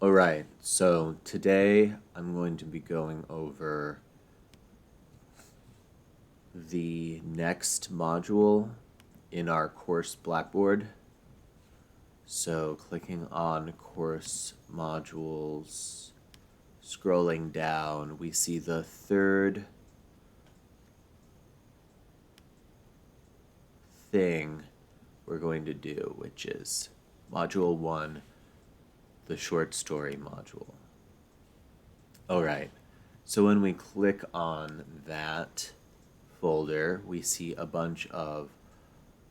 All right, so today I'm going to be going over the next module in our course Blackboard. So clicking on course modules, scrolling down, we see the third thing we're going to do, which is Module 1, the short story module. All right, so when we click on that folder, we see a bunch of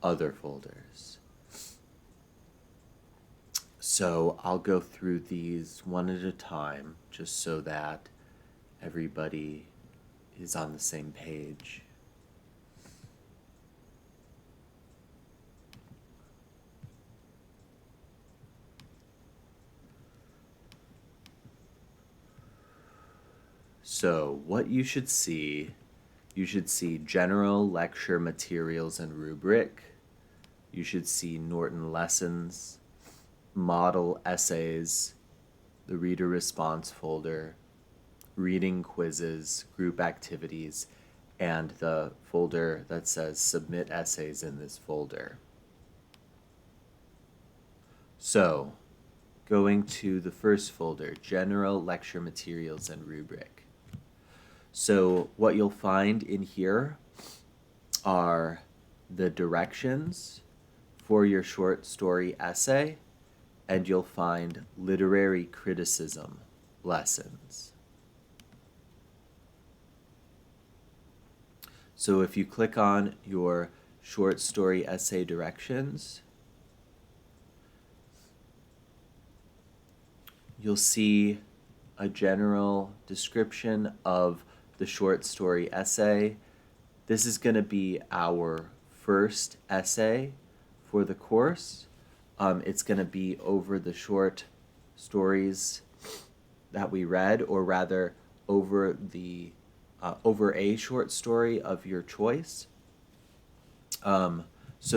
other folders. So I'll go through these one at a time just so that everybody is on the same page. So what you should see general lecture materials and rubric. You should see Norton Lessons, model essays, the reader response folder, reading quizzes, group activities, and the folder that says submit essays in this folder. So, going to the first folder, general lecture materials and rubric. So what you'll find in here are the directions for your short story essay, and you'll find literary criticism lessons. So if you click on your short story essay directions, you'll see a general description of the short story essay. This is going to be our first essay for the course. It's going to be over the short stories that we read, or rather over a short story of your choice. So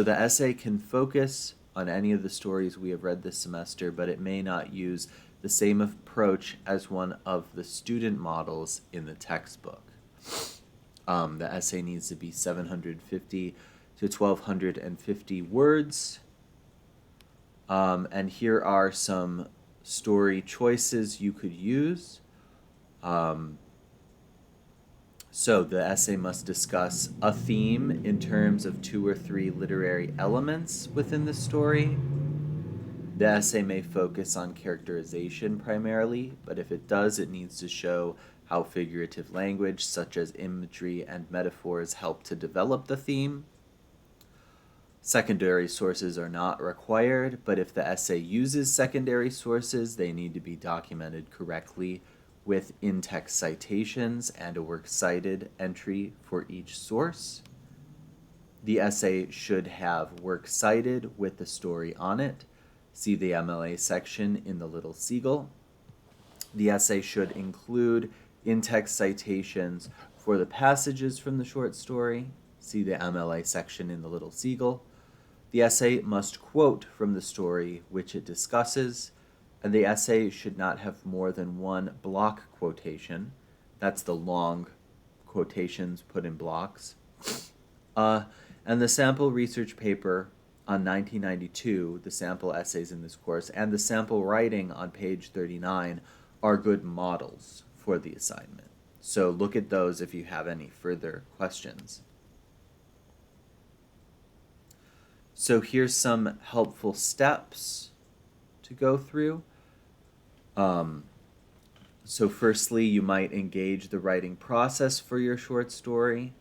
the essay can focus on any of the stories we have read this semester, but it may not use the same approach as one of the student models in the textbook. The essay needs to be 750 to 1250 words. And here are some story choices you could use. So the essay must discuss a theme in terms of 2 or 3 literary elements within the story. The essay may focus on characterization primarily, but if it does, it needs to show how figurative language, such as imagery and metaphors, help to develop the theme. Secondary sources are not required, but if the essay uses secondary sources, they need to be documented correctly with in-text citations and a works cited entry for each source. The essay should have works cited with the story on it. See the MLA section in the little seagull. The essay should include in-text citations for the passages from the short story. See the MLA section in the little seagull. The essay must quote from the story which it discusses, and the essay should not have more than one block quotation. That's the long quotations put in blocks. And the sample research paper on 1992, the sample essays in this course, and the sample writing on page 39 are good models for the assignment. So look at those if you have any further questions. So here's some helpful steps to go through. So firstly, you might engage the writing process for your short story.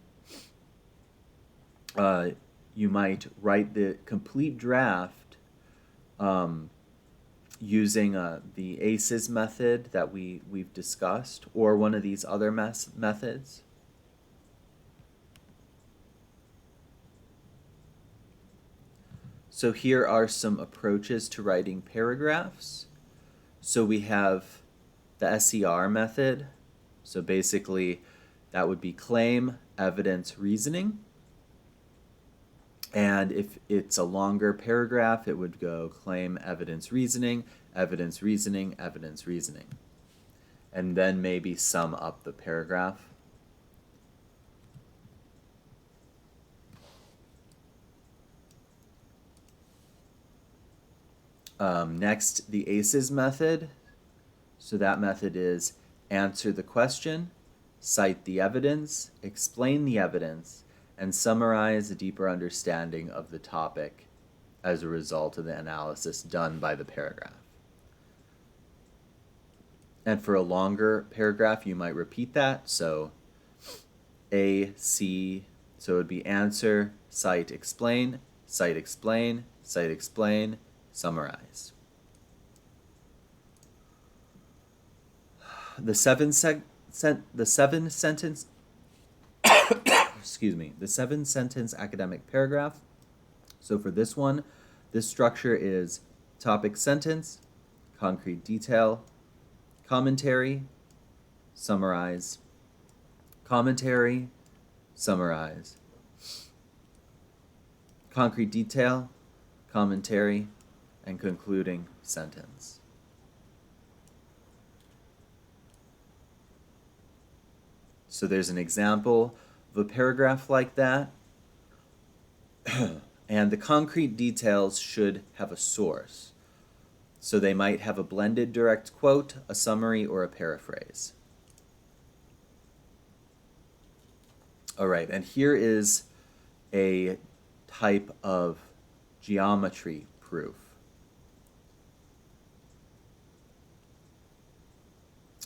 You might write the complete draft using the ACEs method that we've discussed, or one of these other methods. So here are some approaches to writing paragraphs. So we have the SER method. So basically, that would be claim, evidence, reasoning. And if it's a longer paragraph, it would go claim, evidence, reasoning, evidence, reasoning, evidence, reasoning. And then maybe sum up the paragraph. Next, the ACEs method. So that method is answer the question, cite the evidence, explain the evidence, and summarize a deeper understanding of the topic as a result of the analysis done by the paragraph. And for a longer paragraph, you might repeat that. So A, C, so it would be answer, cite, explain, cite, explain, cite, explain, summarize. The seven sentence excuse me, the 7-sentence academic paragraph. So for this one, this structure is topic sentence, concrete detail, commentary, summarize, commentary, summarize, concrete detail, commentary, and concluding sentence. So there's an example of a paragraph like that. And the concrete details should have a source. So they might have a blended direct quote, a summary, or a paraphrase. All right, and here is a type of geometry proof.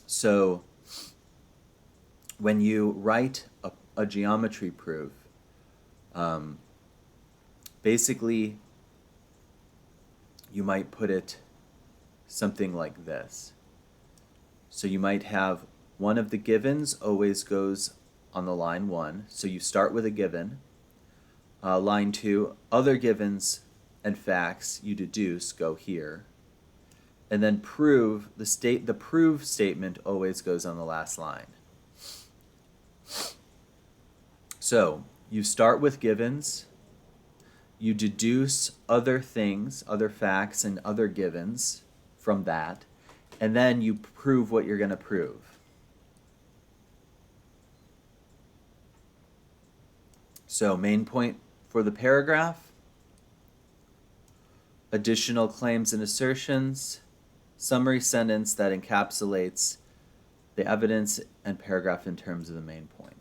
So when you write a geometry proof, basically you might put it something like this. So you might have one of the givens always goes on the line 1. So you start with a given. Line 2, other givens and facts you deduce go here. And then prove, the prove statement always goes on the last line. So you start with givens, you deduce other things, other facts and other givens from that, and then you prove what you're going to prove. So main point for the paragraph, additional claims and assertions, summary sentence that encapsulates the evidence and paragraph in terms of the main point.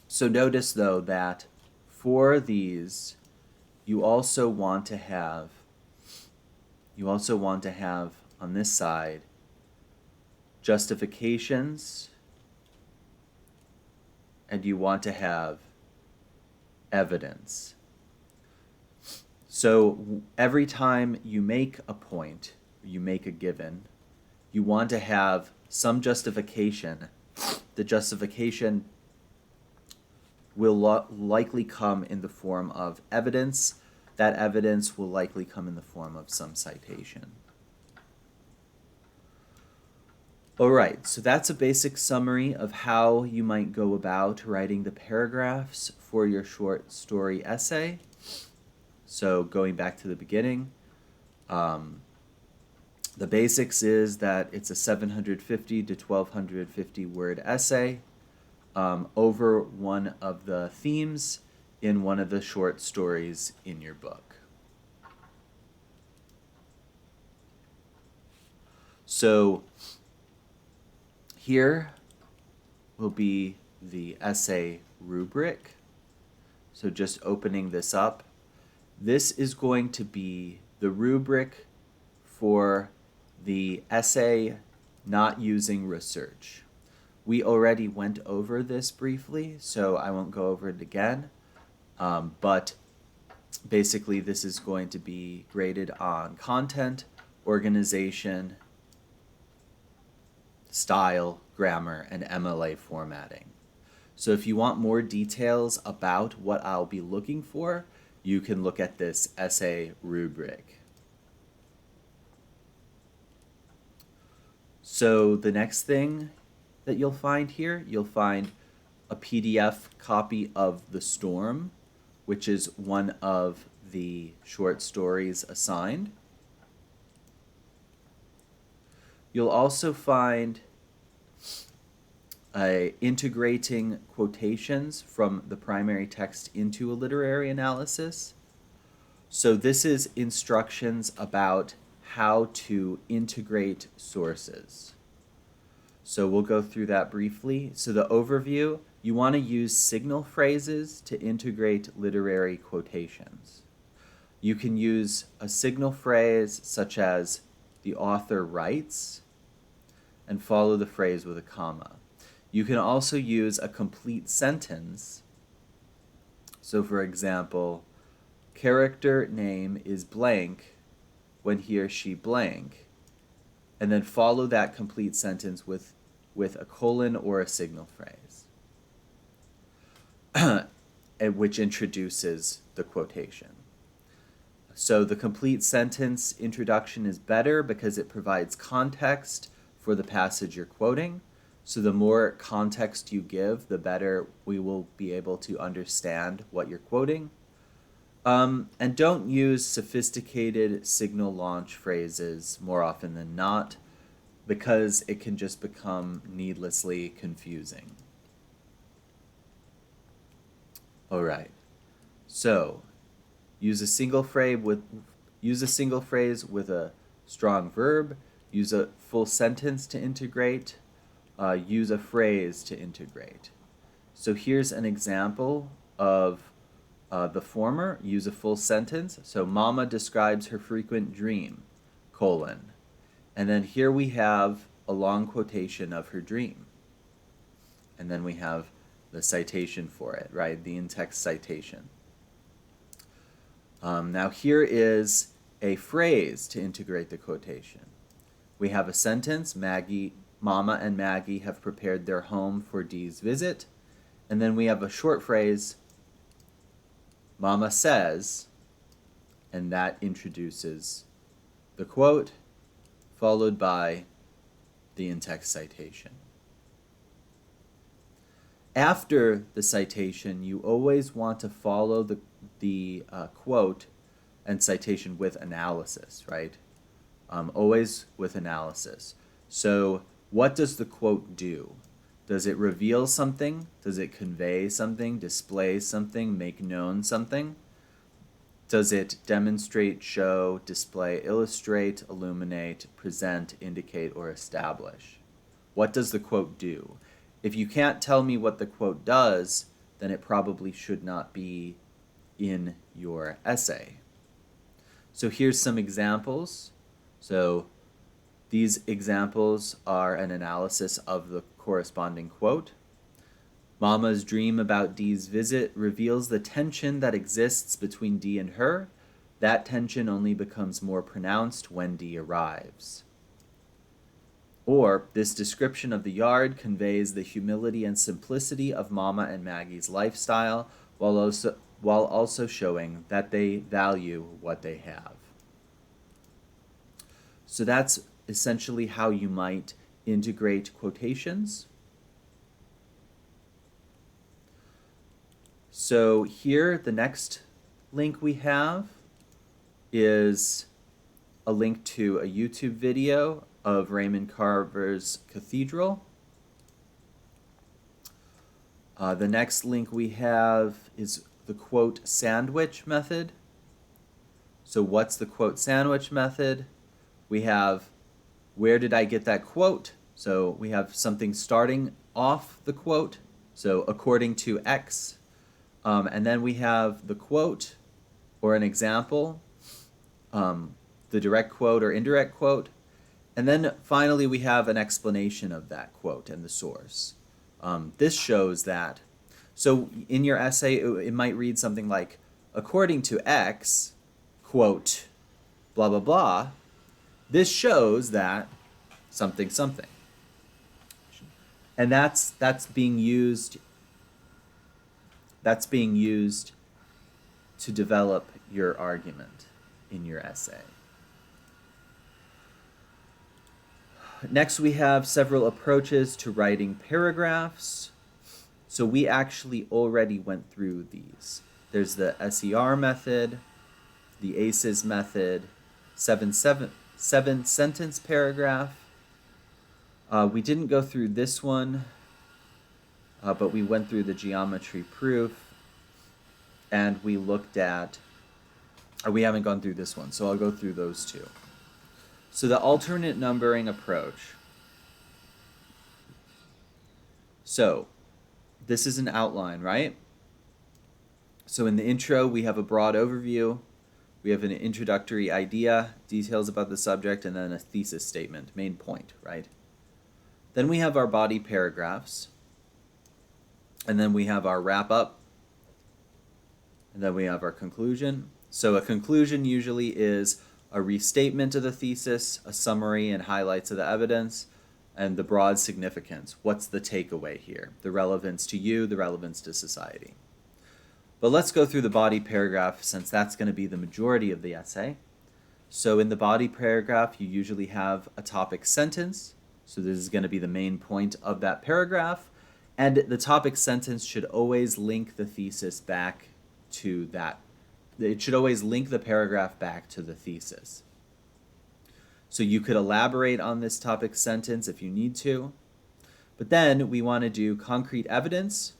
So notice though that for these, you also want to have on this side justifications, and you want to have evidence. So every time you make a point, you make a given, you want to have some justification. The justification will likely come in the form of evidence. That evidence will likely come in the form of some citation. All right, so that's a basic summary of how you might go about writing the paragraphs for your short story essay. So going back to the beginning, the basics is that it's a 750 to 1250 word essay over one of the themes in one of the short stories in your book. So here will be the essay rubric. So just opening this up, this is going to be the rubric for the essay not using research. We already went over this briefly, so I won't go over it again. But basically this is going to be graded on content, organization, style, grammar, and MLA formatting. So if you want more details about what I'll be looking for, you can look at this essay rubric. So the next thing that you'll find here. You'll find a PDF copy of The Storm, which is one of the short stories assigned. You'll also find integrating quotations from the primary text into a literary analysis. So this is instructions about how to integrate sources. So we'll go through that briefly. So the overview, you want to use signal phrases to integrate literary quotations. You can use a signal phrase such as "the author writes" and follow the phrase with a comma. You can also use a complete sentence. So for example, character name is blank when he or she blank, and then follow that complete sentence with a colon or a signal phrase, which introduces the quotation. So the complete sentence introduction is better because it provides context for the passage you're quoting. So the more context you give, the better we will be able to understand what you're quoting. And don't use sophisticated signal launch phrases more often than not, because it can just become needlessly confusing. All right. So use a single phrase with a strong verb. Use a full sentence to integrate. Use a phrase to integrate. So here's an example of the former. Use a full sentence. So Mama describes her frequent dream, colon. And then here we have a long quotation of her dream. And then we have the citation for it, right? The in-text citation. Now here is a phrase to integrate the quotation. We have a sentence, Mama and Maggie have prepared their home for Dee's visit. And then we have a short phrase, Mama says, and that introduces the quote, followed by the in-text citation. After the citation, you always want to follow the quote and citation with analysis, right? Always with analysis. So what does the quote do? Does it reveal something? Does it convey something, display something, make known something? Does it demonstrate, show, display, illustrate, illuminate, present, indicate, or establish? What does the quote do? If you can't tell me what the quote does, then it probably should not be in your essay. So here's some examples. So these examples are an analysis of the corresponding quote. Mama's dream about Dee's visit reveals the tension that exists between Dee and her. That tension only becomes more pronounced when Dee arrives. Or, this description of the yard conveys the humility and simplicity of Mama and Maggie's lifestyle, while also showing that they value what they have. So that's essentially how you might integrate quotations. So here, the next link we have is a link to a YouTube video of Raymond Carver's Cathedral. The next link we have is the quote sandwich method. So what's the quote sandwich method? We have, where did I get that quote? So we have something starting off the quote, so according to X. And then we have the quote or an example, the direct quote or indirect quote. And then finally we have an explanation of that quote and the source. This shows that. So in your essay, it might read something like, according to X, quote, blah, blah, blah. This shows that something, something. And that's being used to develop your argument in your essay. Next, we have several approaches to writing paragraphs. So we actually already went through these. There's the SER method, the ACES method, seven sentence paragraph. We didn't go through this one, but we went through the geometry proof, and we looked at, we haven't gone through this one, so I'll go through those two. So the alternate numbering approach. So this is an outline, right? So in the intro, we have a broad overview. We have an introductory idea, details about the subject, and then a thesis statement, main point, right? Then we have our body paragraphs. And then we have our wrap up. And then we have our conclusion. So a conclusion usually is a restatement of the thesis, a summary and highlights of the evidence, and the broad significance. What's the takeaway here? The relevance to you, the relevance to society. But let's go through the body paragraph, since that's going to be the majority of the essay. So in the body paragraph, you usually have a topic sentence. So this is going to be the main point of that paragraph. And the topic sentence should always link the thesis back to that. It should always link the paragraph back to the thesis. So you could elaborate on this topic sentence if you need to. But then we want to do concrete evidence.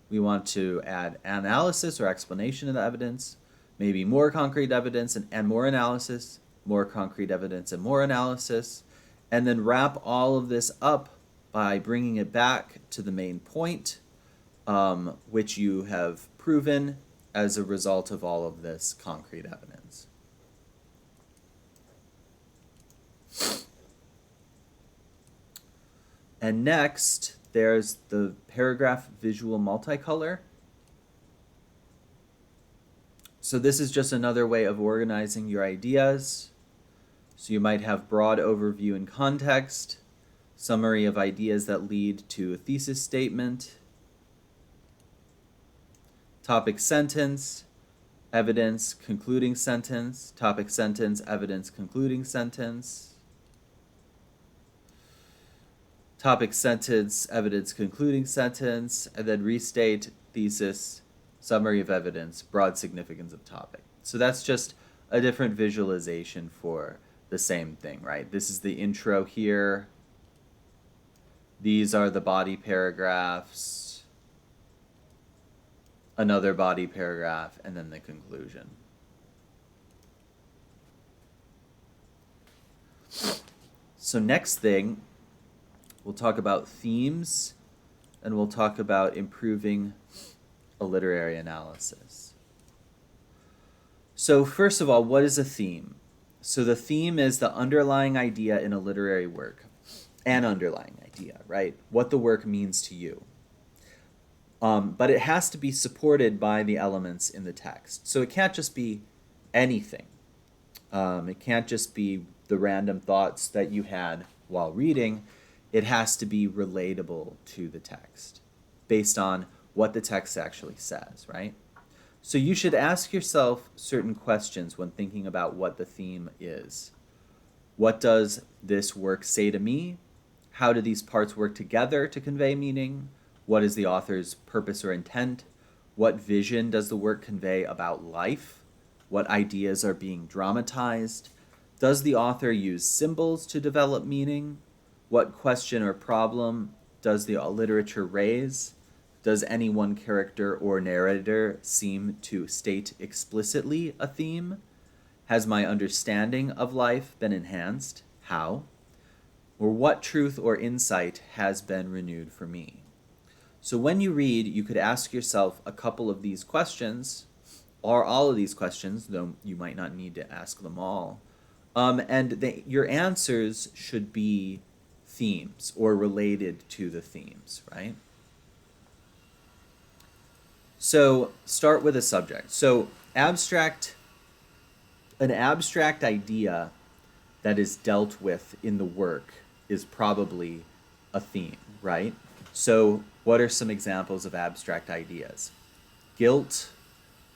We want to add analysis or explanation of the evidence, maybe more concrete evidence and more analysis, more concrete evidence and more analysis, and then wrap all of this up by bringing it back to the main point, which you have proven as a result of all of this concrete evidence. And next, there's the paragraph visual multicolor. So this is just another way of organizing your ideas. So you might have broad overview and context, summary of ideas that lead to a thesis statement, topic sentence, evidence, concluding sentence, topic sentence, evidence, concluding sentence, topic sentence, evidence, concluding sentence, and then restate, thesis, summary of evidence, broad significance of topic. So that's just a different visualization for the same thing, right? This is the intro here. These are the body paragraphs, another body paragraph, and then the conclusion. So next thing, we'll talk about themes, and we'll talk about improving a literary analysis. So first of all, what is a theme? So the theme is the underlying idea in a literary work, an underlying idea, right? What the work means to you. But it has to be supported by the elements in the text. So it can't just be anything. It can't just be the random thoughts that you had while reading. It has to be relatable to the text based on what the text actually says, right? So you should ask yourself certain questions when thinking about what the theme is. What does this work say to me? How do these parts work together to convey meaning? What is the author's purpose or intent? What vision does the work convey about life? What ideas are being dramatized? Does the author use symbols to develop meaning? What question or problem does the literature raise? Does any one character or narrator seem to state explicitly a theme? Has my understanding of life been enhanced? How? Or what truth or insight has been renewed for me? So when you read, you could ask yourself a couple of these questions, or all of these questions, though you might not need to ask them all. Your answers should be themes or related to the themes, right? So start with a subject. So an abstract idea that is dealt with in the work is probably a theme, right? So what are some examples of abstract ideas? Guilt,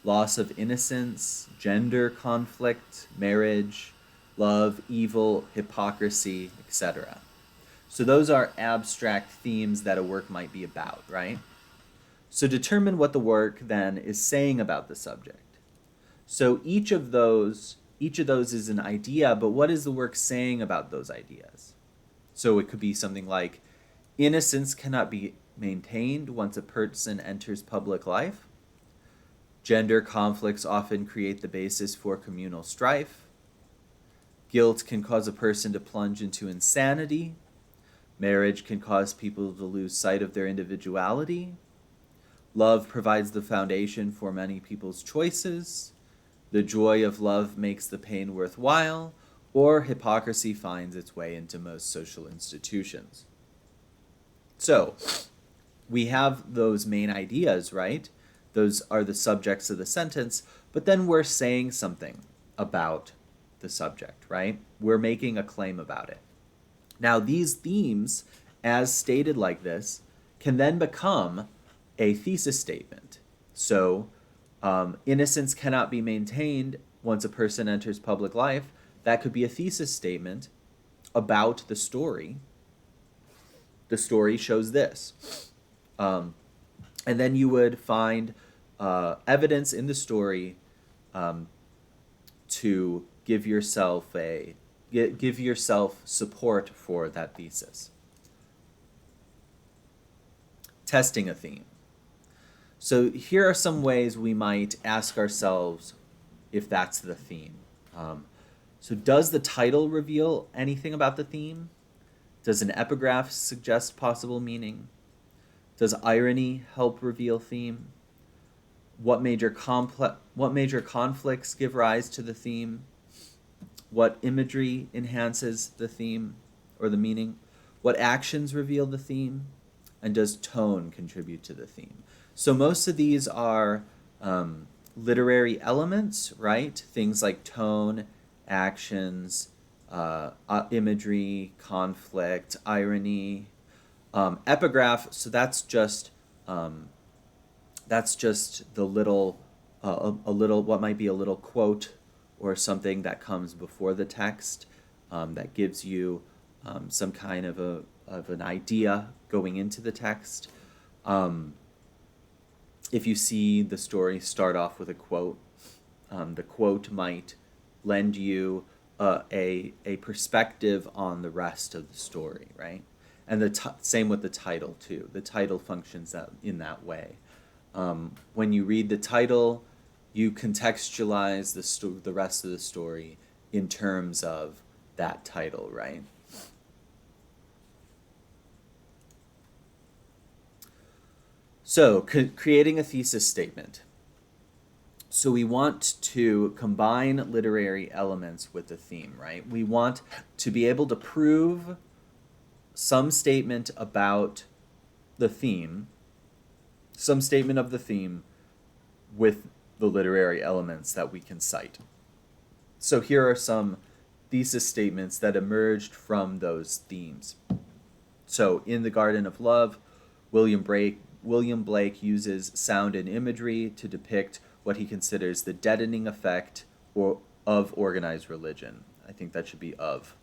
loss of innocence, gender conflict, marriage, love, evil, hypocrisy, etc. So those are abstract themes that a work might be about, right? So determine what the work then is saying about the subject. So each of those is an idea, but what is the work saying about those ideas? So it could be something like, innocence cannot be maintained once a person enters public life. Gender conflicts often create the basis for communal strife. Guilt can cause a person to plunge into insanity. Marriage can cause people to lose sight of their individuality. Love provides the foundation for many people's choices. The joy of love makes the pain worthwhile, or hypocrisy finds its way into most social institutions. So, we have those main ideas, right? Those are the subjects of the sentence, but then we're saying something about the subject, right? We're making a claim about it. Now, these themes, as stated like this, can then become a thesis statement. So, innocence cannot be maintained once a person enters public life. That could be a thesis statement about the story. The story shows this. And then you would find evidence in the story to give yourself support for that thesis. Testing a theme. So here are some ways we might ask ourselves if that's the theme. So does the title reveal anything about the theme? Does an epigraph suggest possible meaning? Does irony help reveal theme? What major conflicts give rise to the theme? What imagery enhances the theme or the meaning? What actions reveal the theme? And does tone contribute to the theme? So most of these are literary elements, right? Things like tone, actions, imagery, conflict, irony, epigraph. So that's just the little, what might be a little quote or something that comes before the text that gives you some kind of an idea going into the text. If you see the story start off with a quote, the quote might lend you a perspective on the rest of the story, right? And the same with the title too. The title functions in that way. When you read the title, you contextualize the rest of the story in terms of that title, right? So, creating a thesis statement. So we want to combine literary elements with the theme, right? We want to be able to prove some statement about the theme, some statement of the theme with the literary elements that we can cite. So here are some thesis statements that emerged from those themes. So in The Garden of Love, William Blake uses sound and imagery to depict what he considers the deadening effect of organized religion. I think that should be of.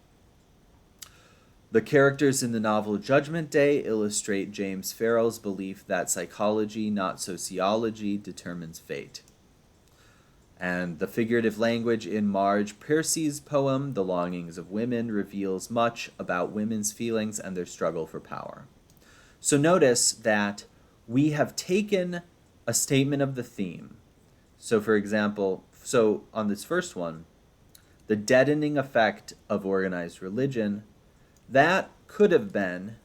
The characters in the novel Judgment Day illustrate James Farrell's belief that psychology, not sociology, determines fate. And the figurative language in Marge Piercy's poem, The Longings of Women, reveals much about women's feelings and their struggle for power. So notice that we have taken a statement of the theme. So for example, on this first one, the deadening effect of organized religion, that could have been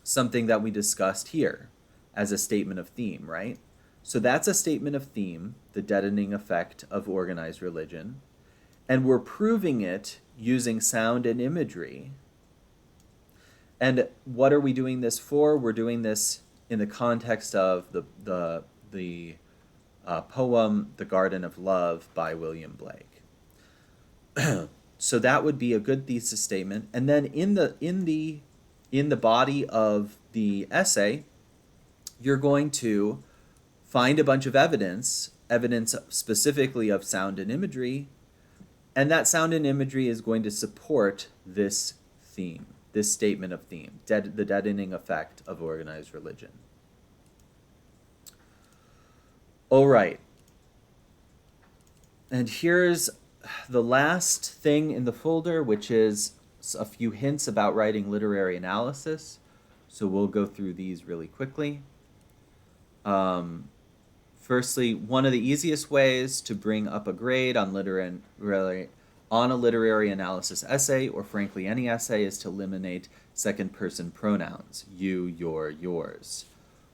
something that we discussed here as a statement of theme, right? So that's a statement of theme, the deadening effect of organized religion, and we're proving it using sound and imagery. And what are we doing this for? We're doing this in the context of the poem The Garden of Love by William Blake. So that would be a good thesis statement. And then in the body of the essay, you're going to find a bunch of evidence specifically of sound and imagery, And that sound and imagery is going to support this theme, this statement of theme, the deadening effect of organized religion. All right. And here's the last thing in the folder, which is a few hints about writing literary analysis. So we'll go through these really quickly. Firstly, one of the easiest ways to bring up a grade on a literary analysis essay, or frankly any essay, is to eliminate second-person pronouns, you, your, yours.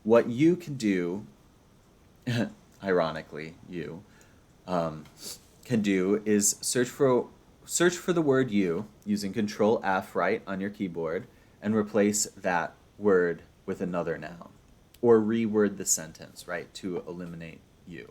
What you can do, ironically, you, can do is search for the word you using Control F right on your keyboard and replace that word with another noun, or reword the sentence, right, to eliminate you.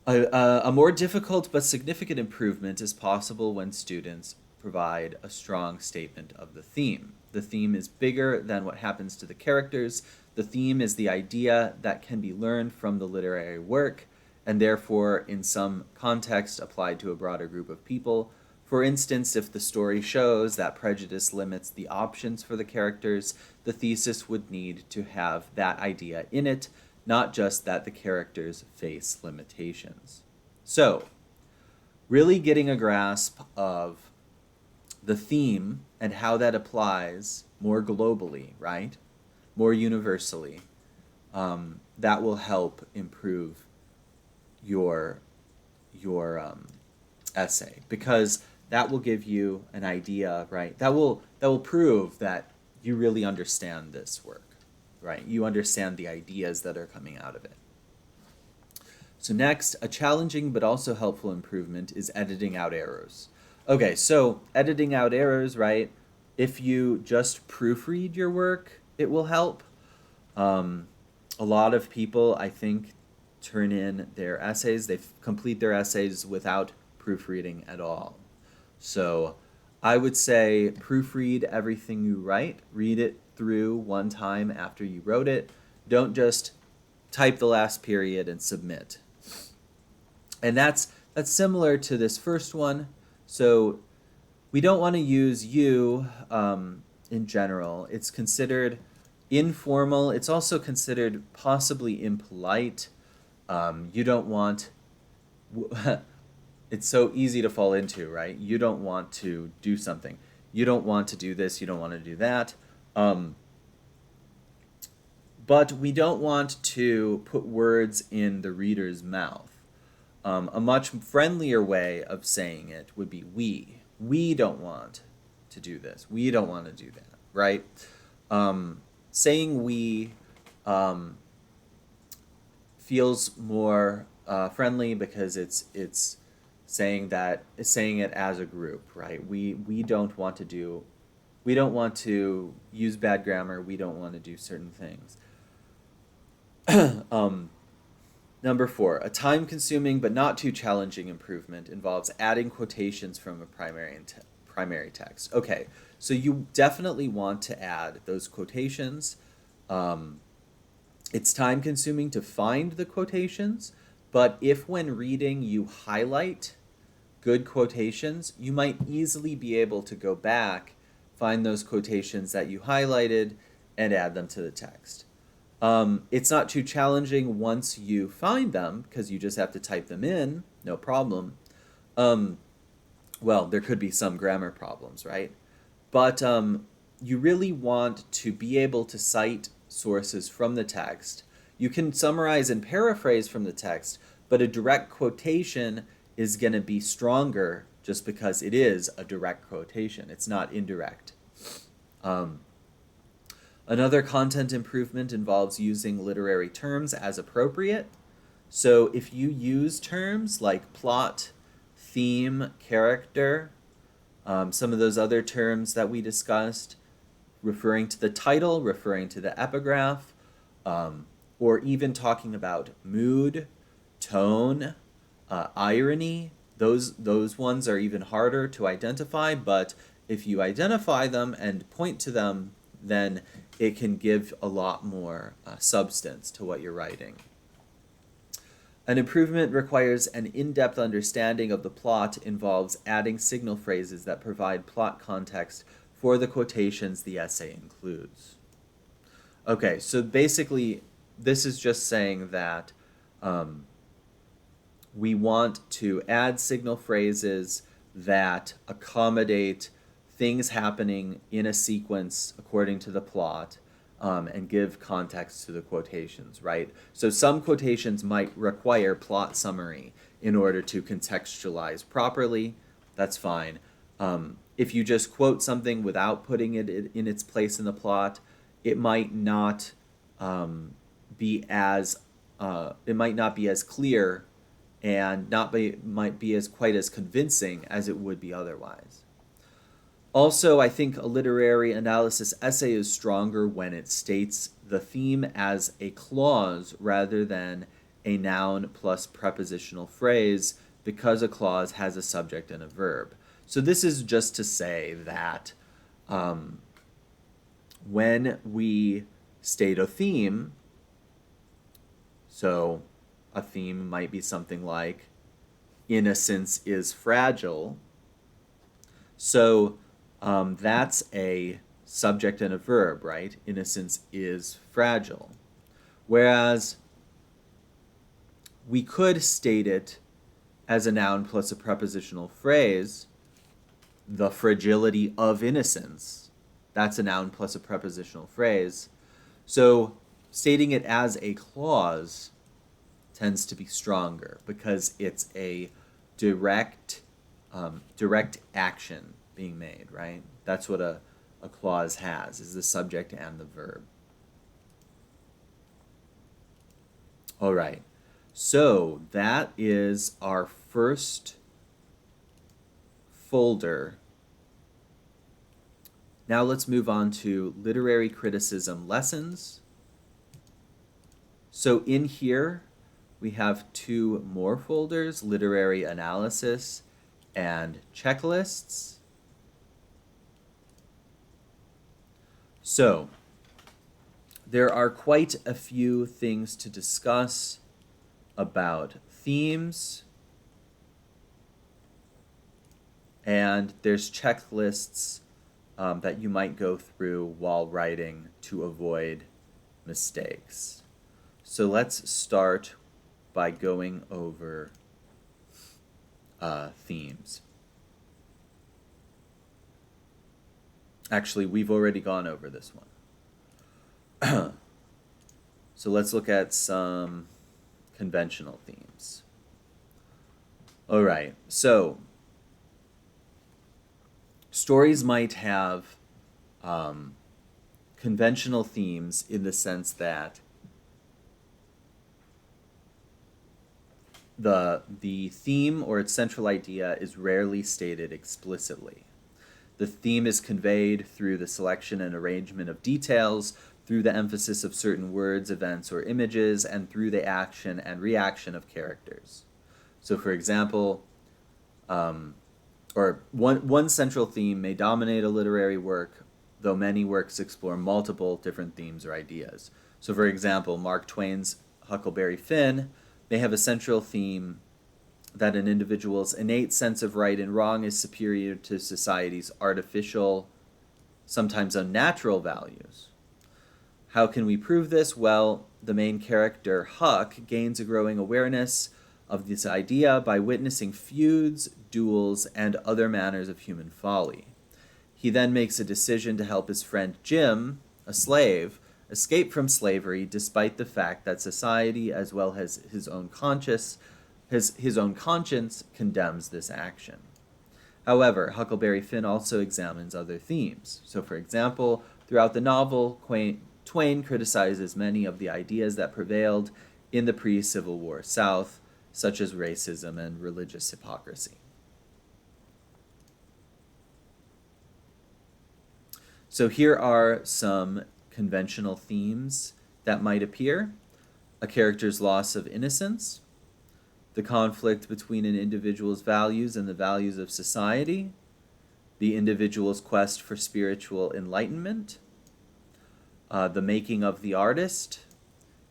A more difficult but significant improvement is possible when students provide a strong statement of the theme. The theme is bigger than what happens to the characters. The theme is the idea that can be learned from the literary work, and therefore, in some context, applied to a broader group of people. For instance, if the story shows that prejudice limits the options for the characters, the thesis would need to have that idea in it, not just that the characters face limitations. So, really getting a grasp of the theme and how that applies more globally, right? More universally, that will help improve your essay, because that will give you an idea, right? That will prove that you really understand this work, right? You understand the ideas that are coming out of it. So next, a challenging but also helpful improvement is editing out errors. Okay, so editing out errors, right? If you just proofread your work, it will help. A lot of people, I think, turn in their essays, they complete their essays without proofreading at all. So I would say proofread everything you write, read it through one time after you wrote it. Don't just type the last period and submit. And that's similar to this first one. So we don't want to use you in general. It's considered informal. It's also considered possibly impolite. You don't want, it's so easy to fall into, right? You don't want to do something. You don't want to do this, you don't want to do that. But we don't want to put words in the reader's mouth. A much friendlier way of saying it would be we. We don't want to do this. We don't want to do that, right? Saying we feels more friendly because it's saying it as a group, right? We don't want to use bad grammar. We don't want to do certain things. Number 4, a time-consuming but not too challenging improvement involves adding quotations from a primary text. Okay, so you definitely want to add those quotations. It's time-consuming to find the quotations, but if when reading you highlight good quotations, you might easily be able to go back, find those quotations that you highlighted, and add them to the text. It's not too challenging once you find them, because you just have to type them in, no problem. Well, there could be some grammar problems, right? But you really want to be able to cite sources from the text. You can summarize and paraphrase from the text, but a direct quotation is going to be stronger just because it is a direct quotation. It's not indirect. Another content improvement involves using literary terms as appropriate. So if you use terms like plot, theme, character, some of those other terms that we discussed, referring to the title, referring to the epigraph, or even talking about mood, tone, irony, those ones are even harder to identify, but if you identify them and point to them, then it can give a lot more substance to what you're writing. An improvement requires an in-depth understanding of the plot, involves adding signal phrases that provide plot context for the quotations the essay includes. Okay, so basically, this is just saying that we want to add signal phrases that accommodate things happening in a sequence according to the plot, and give context to the quotations, right? So some quotations might require plot summary in order to contextualize properly. That's fine. If you just quote something without putting it in its place in the plot, it might not be as clear and might be as quite as convincing as it would be otherwise. Also, I think a literary analysis essay is stronger when it states the theme as a clause rather than a noun plus prepositional phrase, because a clause has a subject and a verb. So this is just to say that when we state a theme, so a theme might be something like, innocence is fragile. So that's a subject and a verb, right? Innocence is fragile. Whereas we could state it as a noun plus a prepositional phrase, the fragility of innocence. That's a noun plus a prepositional phrase. So stating it as a clause tends to be stronger because it's a direct action being made, right? That's what a clause has, is the subject and the verb. All right, so that is our first folder. Now let's move on to literary criticism lessons. So in here, we have two more folders, literary analysis and checklists. So there are quite a few things to discuss about themes, and there's checklists that you might go through while writing to avoid mistakes. So let's start by going over themes. Actually, we've already gone over this one. So let's look at some conventional themes. All right, so stories might have conventional themes in the sense that the theme or its central idea is rarely stated explicitly. The theme is conveyed through the selection and arrangement of details, through the emphasis of certain words, events, or images, and through the action and reaction of characters. So for example, or one central theme may dominate a literary work, though many works explore multiple different themes or ideas. So for example, Mark Twain's Huckleberry Finn may have a central theme that an individual's innate sense of right and wrong is superior to society's artificial, sometimes unnatural values. How can we prove this? Well, the main character, Huck, gains a growing awareness of this idea by witnessing feuds, duels, and other manners of human folly. He then makes a decision to help his friend Jim, a slave, escape from slavery despite the fact that society, as well as his own conscience, condemns this action. However, Huckleberry Finn also examines other themes. So for example, throughout the novel, Twain criticizes many of the ideas that prevailed in the pre-Civil War South, such as racism and religious hypocrisy. So here are some conventional themes that might appear. A character's loss of innocence, the conflict between an individual's values and the values of society, the individual's quest for spiritual enlightenment, the making of the artist,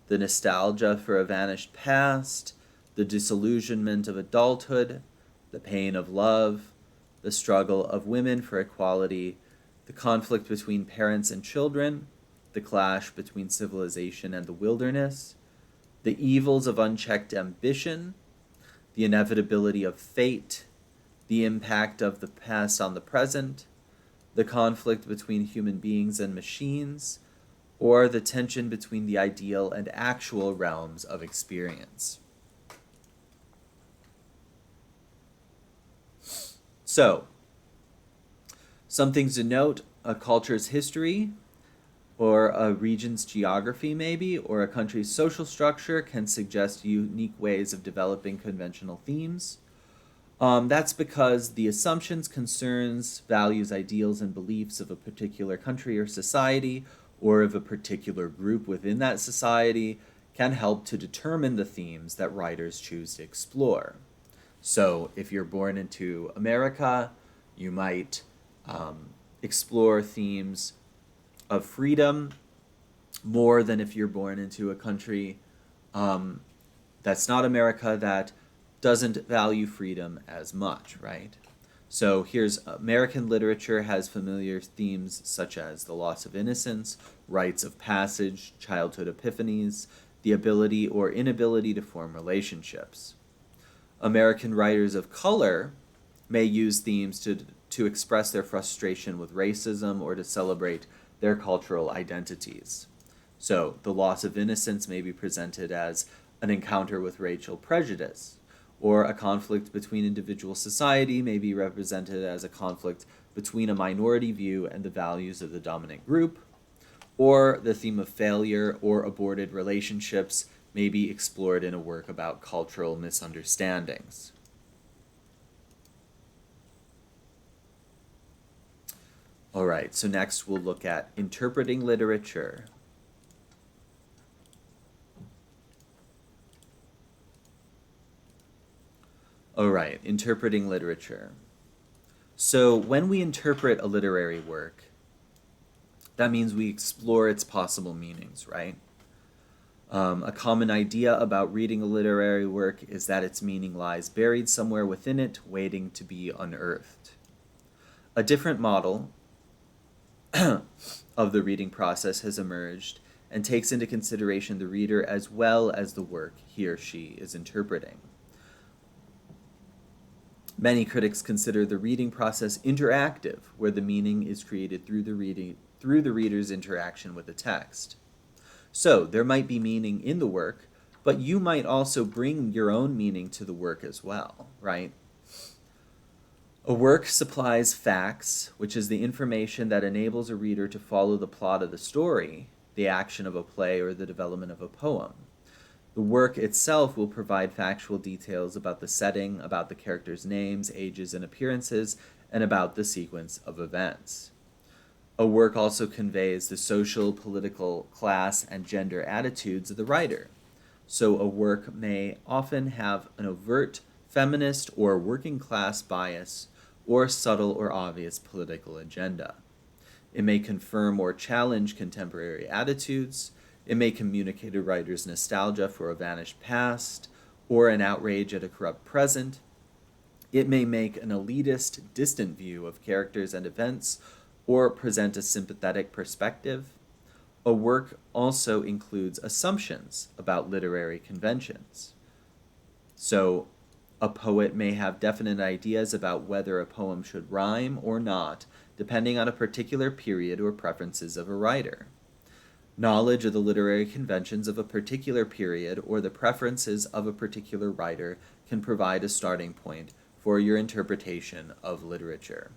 the nostalgia for a vanished past, the disillusionment of adulthood, the pain of love, the struggle of women for equality, the conflict between parents and children, the clash between civilization and the wilderness, the evils of unchecked ambition, the inevitability of fate, the impact of the past on the present, the conflict between human beings and machines, or the tension between the ideal and actual realms of experience. So, some things to note: a culture's history, or a region's geography maybe, or a country's social structure can suggest unique ways of developing conventional themes. That's because the assumptions, concerns, values, ideals, and beliefs of a particular country or society, or of a particular group within that society, can help to determine the themes that writers choose to explore. So if you're born into America, you might explore themes of freedom more than if you're born into a country that's not America, that doesn't value freedom as much, right? So here's American literature has familiar themes such as the loss of innocence, rites of passage, childhood epiphanies, the ability or inability to form relationships. American writers of color may use themes to express their frustration with racism or to celebrate their cultural identities. So the loss of innocence may be presented as an encounter with racial prejudice, or a conflict between individual society may be represented as a conflict between a minority view and the values of the dominant group, or the theme of failure or aborted relationships may be explored in a work about cultural misunderstandings. All right, so next we'll look at interpreting literature. All right, interpreting literature. So when we interpret a literary work, that means we explore its possible meanings, right? A common idea about reading a literary work is that its meaning lies buried somewhere within it, waiting to be unearthed. A different model of the reading process has emerged and takes into consideration the reader as well as the work he or she is interpreting. Many critics consider the reading process interactive, where the meaning is created through the reader's interaction with the text. So there might be meaning in the work, but you might also bring your own meaning to the work as well, right? A work supplies facts, which is the information that enables a reader to follow the plot of the story, the action of a play, or the development of a poem. The work itself will provide factual details about the setting, about the characters' names, ages, and appearances, and about the sequence of events. A work also conveys the social, political, class, and gender attitudes of the writer. So a work may often have an overt feminist or working class bias, or subtle or obvious political agenda. It may confirm or challenge contemporary attitudes. It may communicate a writer's nostalgia for a vanished past, or an outrage at a corrupt present. It may make an elitist, distant view of characters and events, or present a sympathetic perspective. A work also includes assumptions about literary conventions. So, a poet may have definite ideas about whether a poem should rhyme or not, depending on a particular period or preferences of a writer. Knowledge of the literary conventions of a particular period or the preferences of a particular writer can provide a starting point for your interpretation of literature.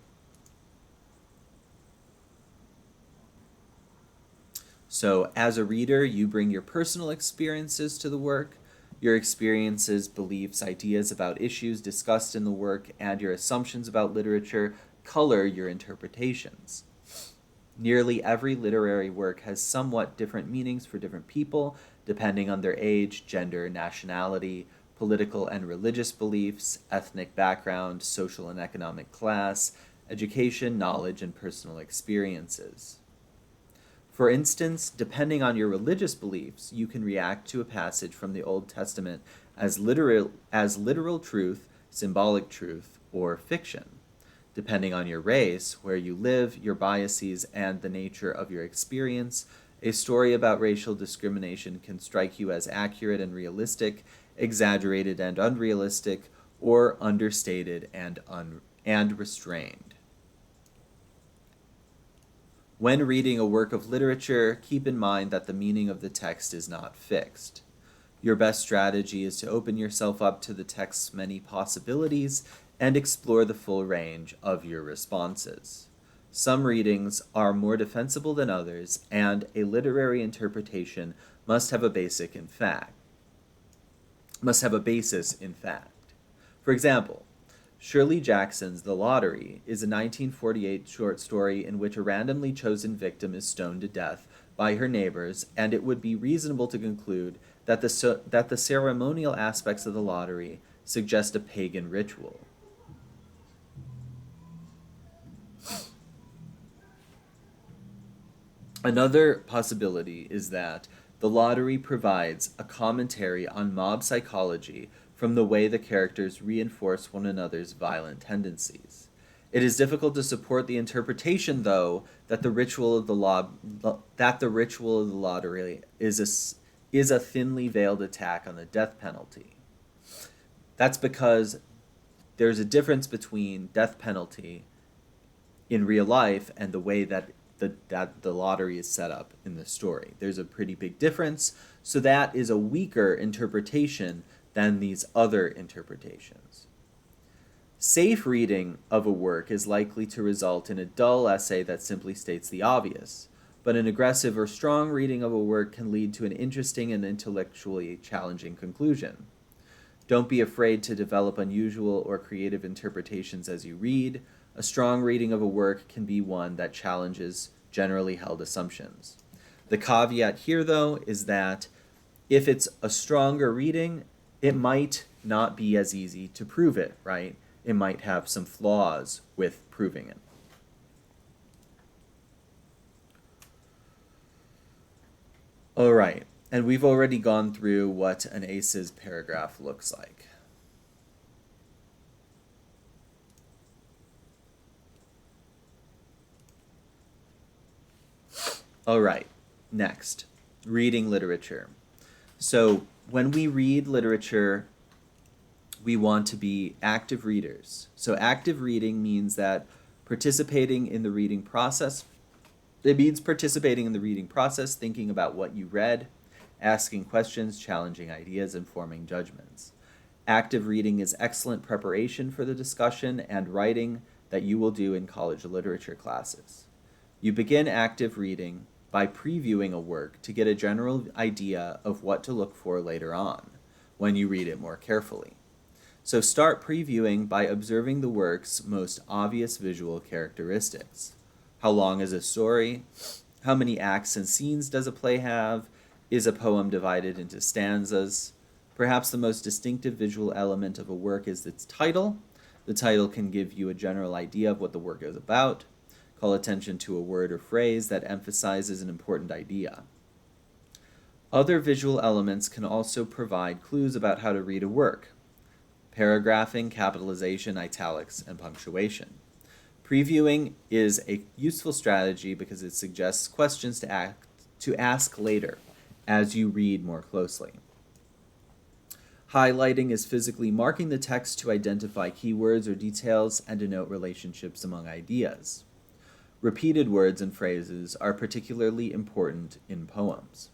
So, as a reader, you bring your personal experiences to the work. Your experiences, beliefs, ideas about issues discussed in the work, and your assumptions about literature color your interpretations. Nearly every literary work has somewhat different meanings for different people, depending on their age, gender, nationality, political and religious beliefs, ethnic background, social and economic class, education, knowledge, and personal experiences. For instance, depending on your religious beliefs, you can react to a passage from the Old Testament as literal truth, symbolic truth, or fiction. Depending on your race, where you live, your biases, and the nature of your experience, a story about racial discrimination can strike you as accurate and realistic, exaggerated and unrealistic, or understated and restrained. When reading a work of literature, keep in mind that the meaning of the text is not fixed. Your best strategy is to open yourself up to the text's many possibilities and explore the full range of your responses. Some readings are more defensible than others, and a literary interpretation must have a basis in fact. For example, Shirley Jackson's The Lottery is a 1948 short story in which a randomly chosen victim is stoned to death by her neighbors, and it would be reasonable to conclude that the ceremonial aspects of the lottery suggest a pagan ritual. Another possibility is that the lottery provides a commentary on mob psychology from the way the characters reinforce one another's violent tendencies. It is difficult to support the interpretation, though, that the ritual of the lottery is a thinly veiled attack on the death penalty. That's because there's a difference between death penalty in real life and the way that the lottery is set up in the story. There's a pretty big difference, so that is a weaker interpretation than these other interpretations. Safe reading of a work is likely to result in a dull essay that simply states the obvious, but an aggressive or strong reading of a work can lead to an interesting and intellectually challenging conclusion. Don't be afraid to develop unusual or creative interpretations as you read. A strong reading of a work can be one that challenges generally held assumptions. The caveat here, though, is that if it's a stronger reading, it might not be as easy to prove it, right? It might have some flaws with proving it. All right, and we've already gone through what an ACES paragraph looks like. All right, next, reading literature. So when we read literature, we want to be active readers. So active reading means that participating in the reading process. It means participating in the reading process, thinking about what you read, asking questions, challenging ideas, and forming judgments. Active reading is excellent preparation for the discussion and writing that you will do in college literature classes. You begin active reading by previewing a work to get a general idea of what to look for later on, when you read it more carefully. So start previewing by observing the work's most obvious visual characteristics. How long is a story? How many acts and scenes does a play have? Is a poem divided into stanzas? Perhaps the most distinctive visual element of a work is its title. The title can give you a general idea of what the work is about. Call attention to a word or phrase that emphasizes an important idea. Other visual elements can also provide clues about how to read a work. Paragraphing, capitalization, italics, and punctuation. Previewing is a useful strategy because it suggests questions to ask later as you read more closely. Highlighting is physically marking the text to identify keywords or details and denote relationships among ideas. Repeated words and phrases are particularly important in poems.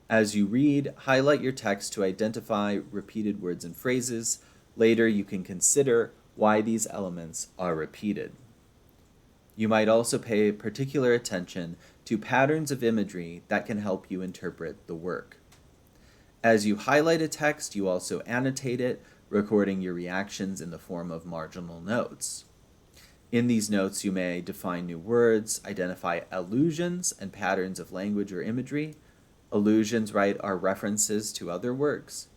As you read, highlight your text to identify repeated words and phrases. Later, you can consider why these elements are repeated. You might also pay particular attention to patterns of imagery that can help you interpret the work. As you highlight a text, you also annotate it, recording your reactions in the form of marginal notes. In these notes, you may define new words, identify allusions and patterns of language or imagery. Allusions, are references to other works.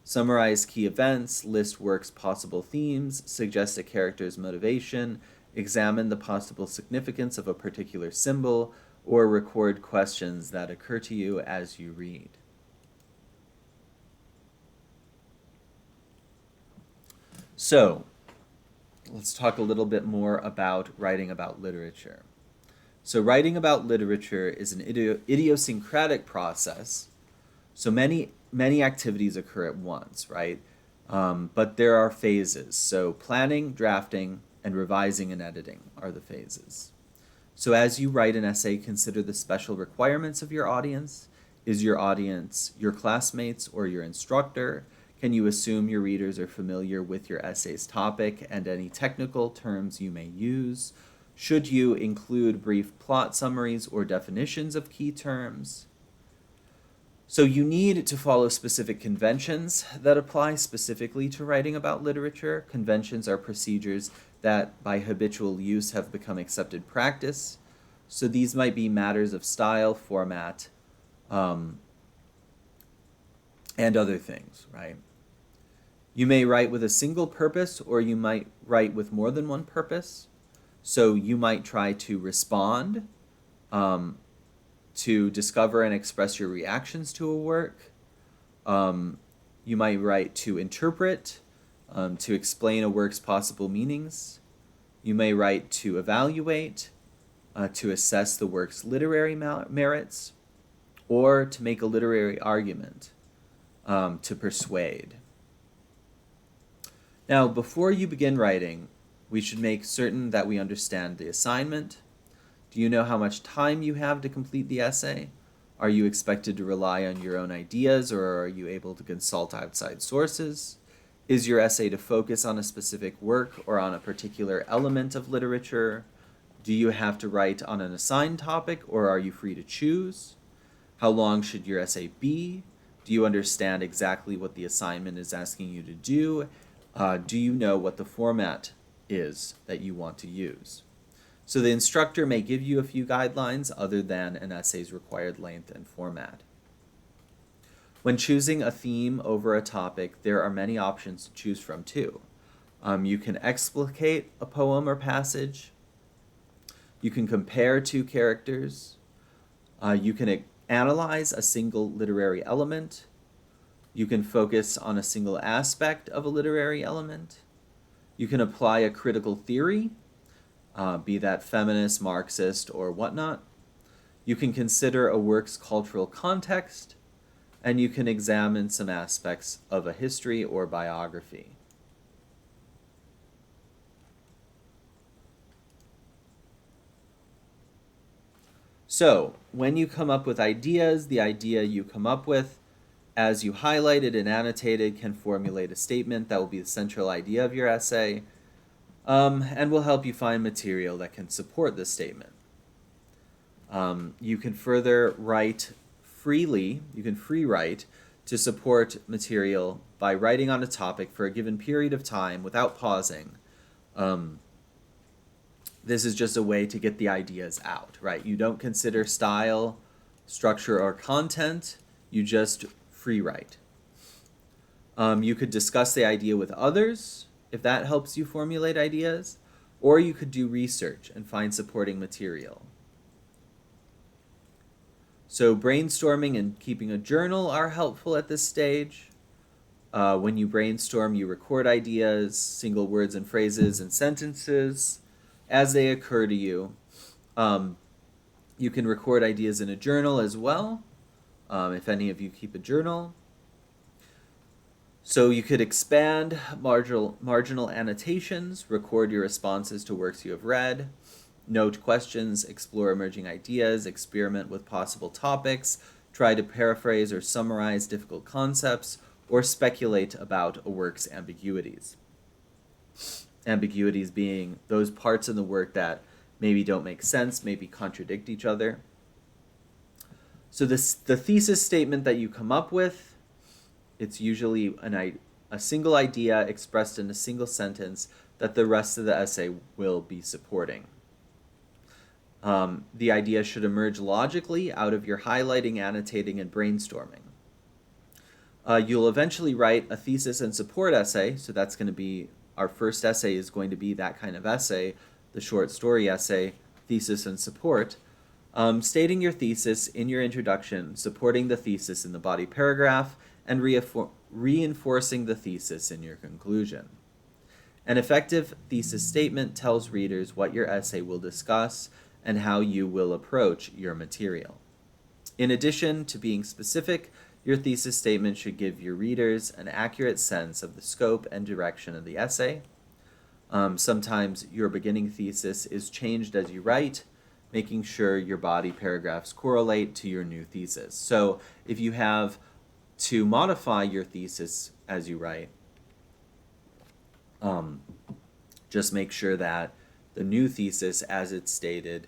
Summarize key events, list works' possible themes, suggest a character's motivation, examine the possible significance of a particular symbol, or record questions that occur to you as you read. So, let's talk a little bit more about writing about literature. So writing about literature is an idiosyncratic process. So many activities occur at once, right? But there are phases. So planning, drafting, and revising and editing are the phases. So as you write an essay, consider the special requirements of your audience. Is your audience your classmates or your instructor? Can you assume your readers are familiar with your essay's topic and any technical terms you may use? Should you include brief plot summaries or definitions of key terms? So you need to follow specific conventions that apply specifically to writing about literature. Conventions are procedures that by habitual use have become accepted practice. So these might be matters of style, format, and other things, right? You may write with a single purpose, or you might write with more than one purpose. So you might try to respond, to discover and express your reactions to a work. You might write to interpret, to explain a work's possible meanings. You may write to evaluate, to assess the work's literary merits, or to make a literary argument, to persuade. Now, before you begin writing, we should make certain that we understand the assignment. Do you know how much time you have to complete the essay? Are you expected to rely on your own ideas, or are you able to consult outside sources? Is your essay to focus on a specific work or on a particular element of literature? Do you have to write on an assigned topic, or are you free to choose? How long should your essay be? Do you understand exactly what the assignment is asking you to do? Do you know what the format is that you want to use? So the instructor may give you a few guidelines other than an essay's required length and format. When choosing a theme over a topic, there are many options to choose from too. You can explicate a poem or passage. You can compare two characters. You can analyze a single literary element. You can focus on a single aspect of a literary element. You can apply a critical theory, be that feminist, Marxist, or whatnot. You can consider a work's cultural context, and you can examine some aspects of a history or biography. So, when you come up with ideas, the idea you come up with, as you highlighted and annotated, can formulate a statement that will be the central idea of your essay, and will help you find material that can support this statement. You can further write freely, you can free write to support material by writing on a topic for a given period of time without pausing. This is just a way to get the ideas out, right? You don't consider style, structure, or content, you just free write. You could discuss the idea with others, if that helps you formulate ideas, or you could do research and find supporting material. So brainstorming and keeping a journal are helpful at this stage. When you brainstorm, you record ideas, single words and phrases and sentences as they occur to you. You can record ideas in a journal as well, if any of you keep a journal. So you could expand marginal annotations, record your responses to works you have read, note questions, explore emerging ideas, experiment with possible topics, try to paraphrase or summarize difficult concepts, or speculate about a work's ambiguities. Ambiguities being those parts in the work that maybe don't make sense, maybe contradict each other. So the thesis statement that you come up with, it's usually a single idea expressed in a single sentence that the rest of the essay will be supporting. The idea should emerge logically out of your highlighting, annotating, and brainstorming. You'll eventually write a thesis and support essay, so that's going to be, our first essay is going to be that kind of essay, the short story essay, thesis and support. Stating your thesis in your introduction, supporting the thesis in the body paragraph, and reinforcing the thesis in your conclusion. An effective thesis statement tells readers what your essay will discuss and how you will approach your material. In addition to being specific, your thesis statement should give your readers an accurate sense of the scope and direction of the essay. Sometimes your beginning thesis is changed as you write, making sure your body paragraphs correlate to your new thesis. So if you have to modify your thesis as you write, just make sure that the new thesis, as it's stated,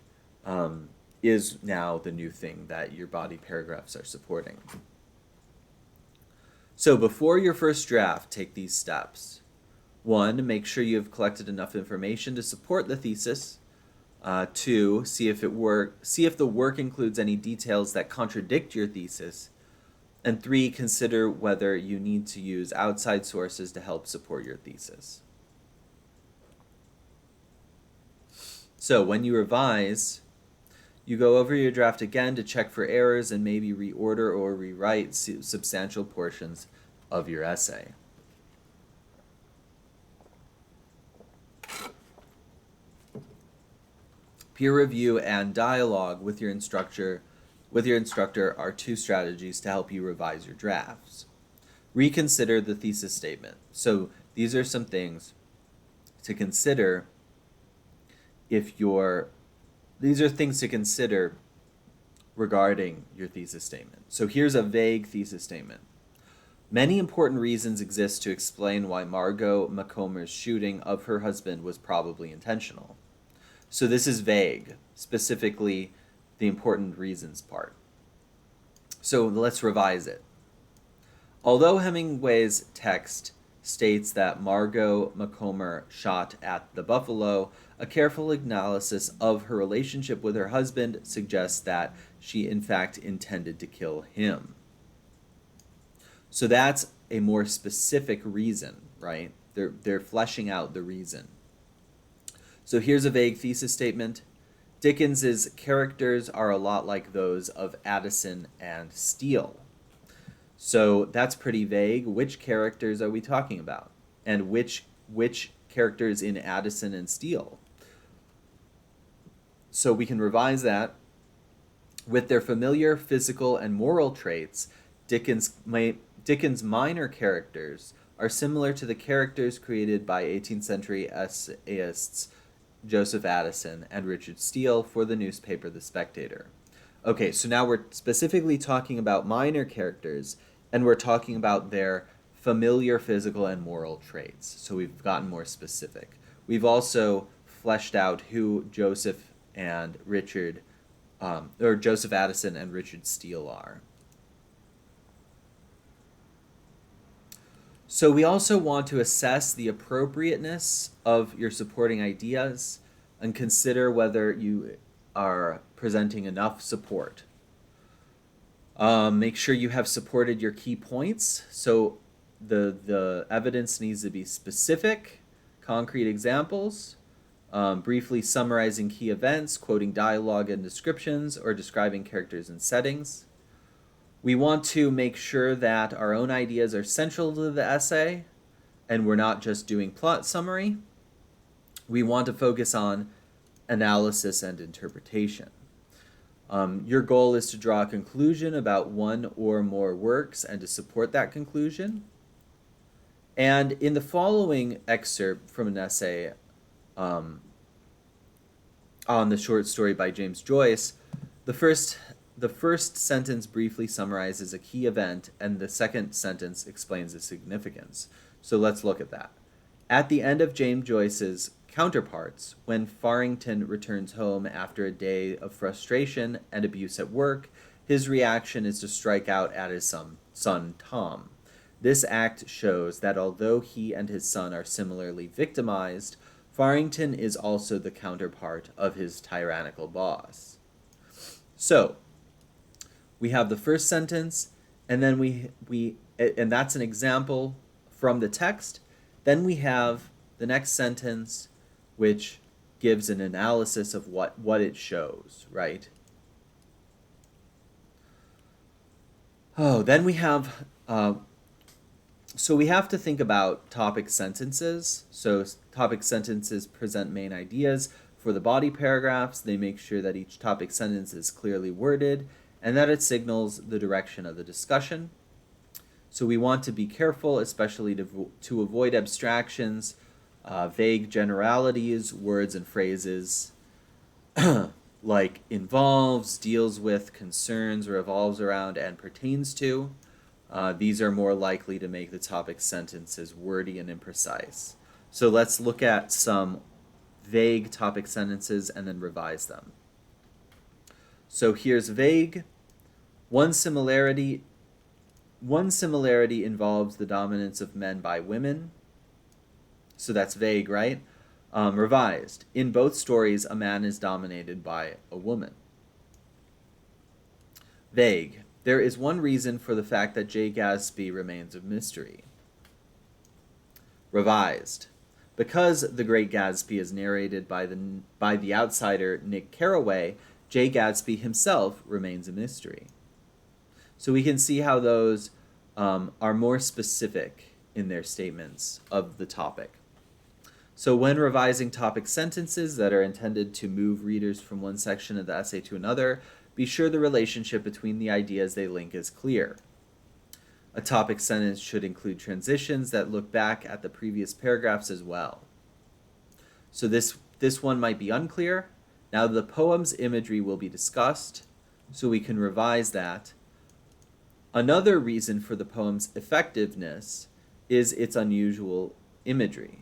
is now the new thing that your body paragraphs are supporting. So before your first draft, take these steps. 1, make sure you have collected enough information to support the thesis. 2, see if the work includes any details that contradict your thesis. And 3, consider whether you need to use outside sources to help support your thesis. So when you revise, you go over your draft again to check for errors and maybe reorder or rewrite substantial portions of your essay. Peer review and dialogue with your instructor are 2 strategies to help you revise your drafts. Reconsider the thesis statement. So these are some things to consider these are things to consider regarding your thesis statement. So here's a vague thesis statement. Many important reasons exist to explain why Margot Macomber's shooting of her husband was probably intentional. So this is vague, specifically the important reasons part. So let's revise it. Although Hemingway's text states that Margot Macomber shot at the buffalo, a careful analysis of her relationship with her husband suggests that she in fact intended to kill him. So that's a more specific reason, right? They're fleshing out the reason. So here's a vague thesis statement. Dickens's characters are a lot like those of Addison and Steele. So that's pretty vague. Which characters are we talking about? And which characters in Addison and Steele? So we can revise that. With their familiar physical and moral traits, Dickens' minor characters are similar to the characters created by 18th century essayists Joseph Addison and Richard Steele for the newspaper The Spectator. Okay, so now we're specifically talking about minor characters, and we're talking about their familiar physical and moral traits. So we've gotten more specific. We've also fleshed out who Joseph Addison and Richard Steele are. So we also want to assess the appropriateness of your supporting ideas and consider whether you are presenting enough support. Make sure you have supported your key points. So the evidence needs to be specific, concrete examples, briefly summarizing key events, quoting dialogue and descriptions, or describing characters and settings. We want to make sure that our own ideas are central to the essay and we're not just doing plot summary. We want to focus on analysis and interpretation. Your goal is to draw a conclusion about one or more works and to support that conclusion. And in the following excerpt from an essay on the short story by James Joyce, the first sentence briefly summarizes a key event, and the second sentence explains its significance. So let's look at that. At the end of James Joyce's Counterparts, when Farrington returns home after a day of frustration and abuse at work, his reaction is to strike out at his son Tom. This act shows that although he and his son are similarly victimized, Farrington is also the counterpart of his tyrannical boss. So, we have the first sentence, and then and that's an example from the text. Then we have the next sentence, which gives an analysis of what it shows, right? Oh, then we have, so we have to think about topic sentences. So topic sentences present main ideas for the body paragraphs. They make sure that each topic sentence is clearly worded and that it signals the direction of the discussion. So we want to be careful, especially to avoid abstractions, vague generalities, words and phrases like involves, deals with, concerns, revolves around, and pertains to. These are more likely to make the topic sentences wordy and imprecise. So let's look at some vague topic sentences and then revise them. So here's vague. One similarity involves the dominance of men by women. So that's vague, right? Revised. In both stories, a man is dominated by a woman. Vague. There is one reason for the fact that Jay Gatsby remains a mystery. Revised. Because The Great Gatsby is narrated by the outsider Nick Carraway, Jay Gatsby himself remains a mystery. So we can see how those are more specific in their statements of the topic. So when revising topic sentences that are intended to move readers from one section of the essay to another, be sure the relationship between the ideas they link is clear. A topic sentence should include transitions that look back at the previous paragraphs as well. So this one might be unclear. Now the poem's imagery will be discussed, so we can revise that. Another reason for the poem's effectiveness is its unusual imagery.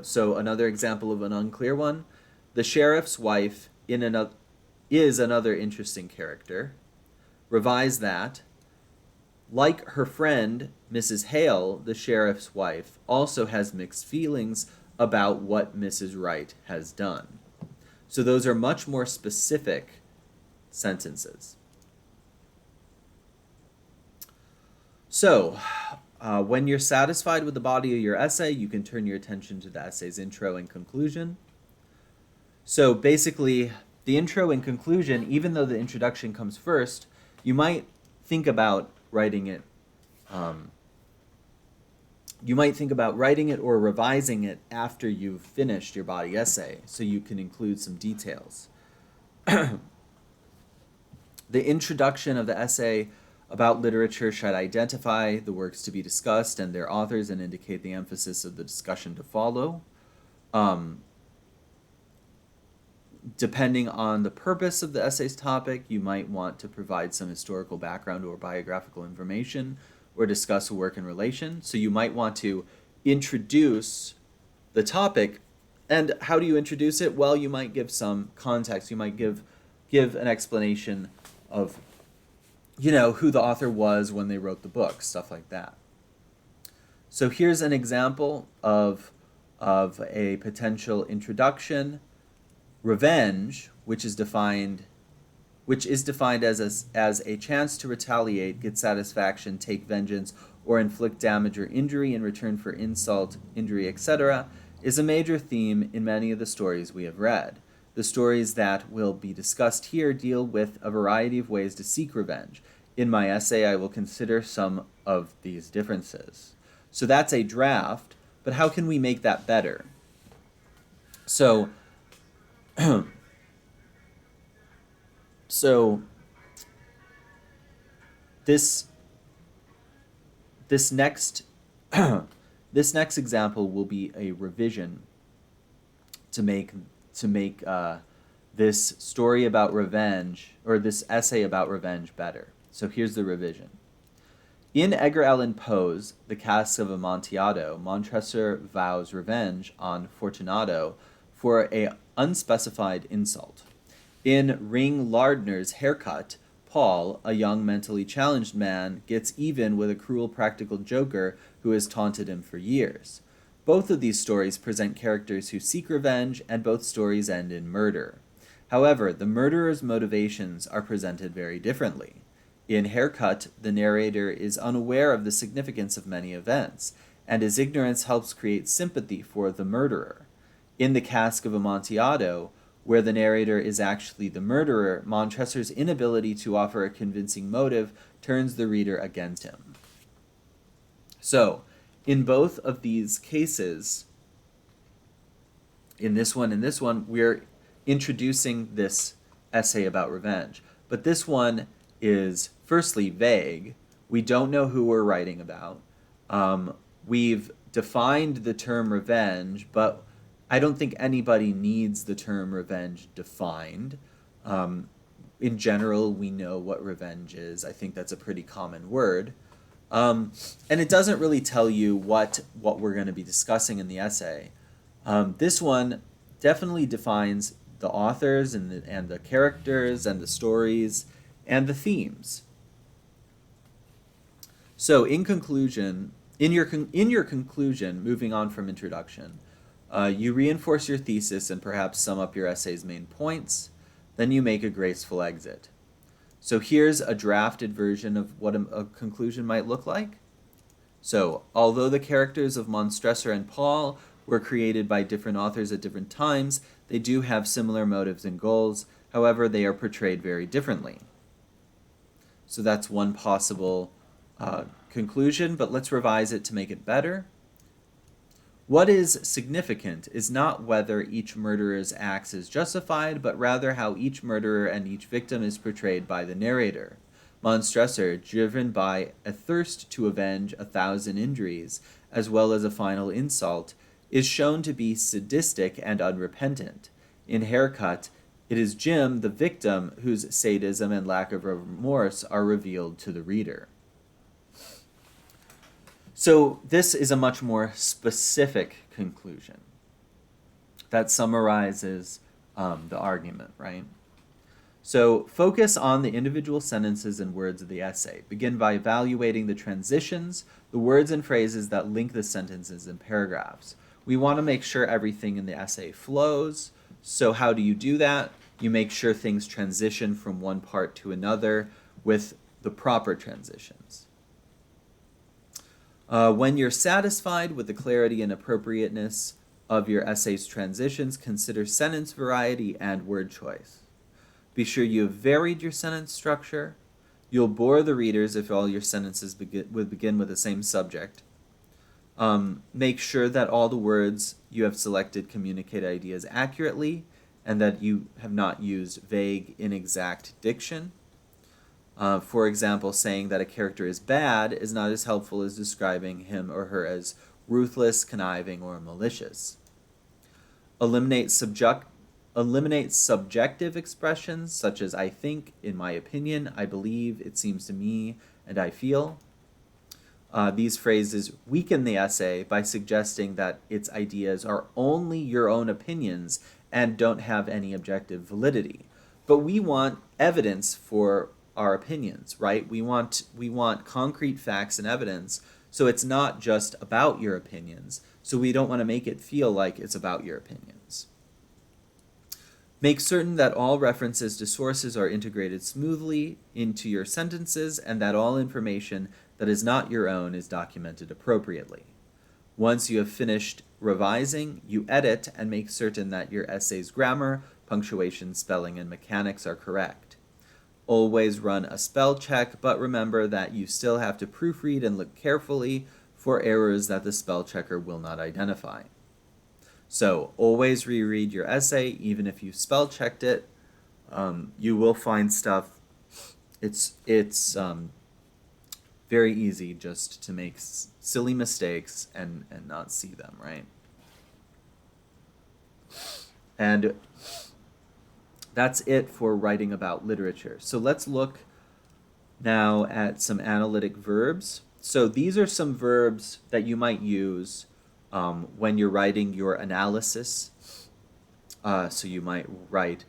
So another example of an unclear one. The sheriff's wife is another interesting character. Revise that. Like her friend, Mrs. Hale, the sheriff's wife also has mixed feelings about what Mrs. Wright has done. So those are much more specific sentences. So, when you're satisfied with the body of your essay, you can turn your attention to the essay's intro and conclusion. So basically, the intro and conclusion, even though the introduction comes first, you might think about writing it. Or revising it after you've finished your body essay, so you can include some details. The introduction of the essay about literature should identify the works to be discussed and their authors and indicate the emphasis of the discussion to follow. Depending on the purpose of the essay's topic, you might want to provide some historical background or biographical information or discuss a work in relation. So you might want to introduce the topic. And how do you introduce it? Well, you might give some context. You might give an explanation of who the author was when they wrote the book, stuff like that. So here's an example of a potential introduction. Revenge, which is defined as a chance to retaliate, get satisfaction, take vengeance, or inflict damage or injury in return for insult, injury, etc., is a major theme in many of the stories we have read. The stories that will be discussed here deal with a variety of ways to seek revenge. In my essay, I will consider some of these differences. So that's a draft, but how can we make that better? So this next example will be a revision to make this story about revenge, or this essay about revenge, better. So here's the revision. In Edgar Allan Poe's The Cask of Amontillado, Montresor vows revenge on Fortunato for an unspecified insult. In Ring Lardner's Haircut, Paul, a young mentally challenged man, gets even with a cruel practical joker who has taunted him for years. Both of these stories present characters who seek revenge, and both stories end in murder. However, the murderer's motivations are presented very differently. In Haircut, the narrator is unaware of the significance of many events, and his ignorance helps create sympathy for the murderer. In The Cask of Amontillado, where the narrator is actually the murderer, Montresor's inability to offer a convincing motive turns the reader against him. So, in both of these cases, in this one, we're introducing this essay about revenge. But this one is firstly vague. We don't know who we're writing about. We've defined the term revenge, but I don't think anybody needs the term revenge defined. In general, we know what revenge is. I think that's a pretty common word. And it doesn't really tell you what we're going to be discussing in the essay. This one definitely defines the authors and the characters and the stories and the themes. So in conclusion, in your conclusion, moving on from introduction, you reinforce your thesis and perhaps sum up your essay's main points. Then you make a graceful exit. So here's a drafted version of what a conclusion might look like. So, although the characters of Montresor and Paul were created by different authors at different times, they do have similar motives and goals. However, they are portrayed very differently. So that's one possible conclusion, but let's revise it to make it better. What is significant is not whether each murderer's acts is justified, but rather how each murderer and each victim is portrayed by the narrator. Montresor, driven by a thirst to avenge 1,000 injuries, as well as a final insult, is shown to be sadistic and unrepentant. In Haircut, it is Jim, the victim, whose sadism and lack of remorse are revealed to the reader. So this is a much more specific conclusion that summarizes the argument, right? So focus on the individual sentences and words of the essay. Begin by evaluating the transitions, the words and phrases that link the sentences and paragraphs. We want to make sure everything in the essay flows. So how do you do that? You make sure things transition from one part to another with the proper transitions. When you're satisfied with the clarity and appropriateness of your essay's transitions, consider sentence variety and word choice. Be sure you have varied your sentence structure. You'll bore the readers if all your sentences begin with the same subject. Make sure that all the words you have selected communicate ideas accurately and that you have not used vague, inexact diction. For example, saying that a character is bad is not as helpful as describing him or her as ruthless, conniving, or malicious. Eliminate subjective expressions such as I think, in my opinion, I believe, it seems to me, and I feel. These phrases weaken the essay by suggesting that its ideas are only your own opinions and don't have any objective validity. But we want evidence for our opinions, right? We want concrete facts and evidence, so it's not just about your opinions. So we don't want to make it feel like it's about your opinions. Make certain that all references to sources are integrated smoothly into your sentences and that all information that is not your own is documented appropriately. Once you have finished revising, you edit and make certain that your essay's grammar, punctuation, spelling, and mechanics are correct. Always run a spell check, but remember that you still have to proofread and look carefully for errors that the spell checker will not identify. So always reread your essay, even if you spell checked it. You will find stuff. It's very easy just to make silly mistakes and not see them, right? And that's it for writing about literature. So let's look now at some analytic verbs. So these are some verbs that you might use when you're writing your analysis. So you might write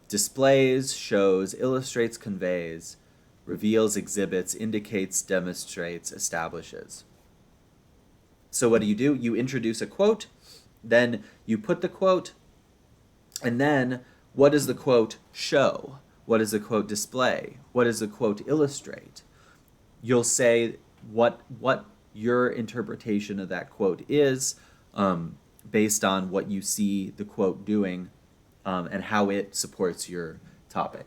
displays, shows, illustrates, conveys, reveals, exhibits, indicates, demonstrates, establishes. So what do? You introduce a quote, then you put the quote, and then what does the quote show? What does the quote display? What does the quote illustrate? You'll say what your interpretation of that quote is based on what you see the quote doing and how it supports your topic.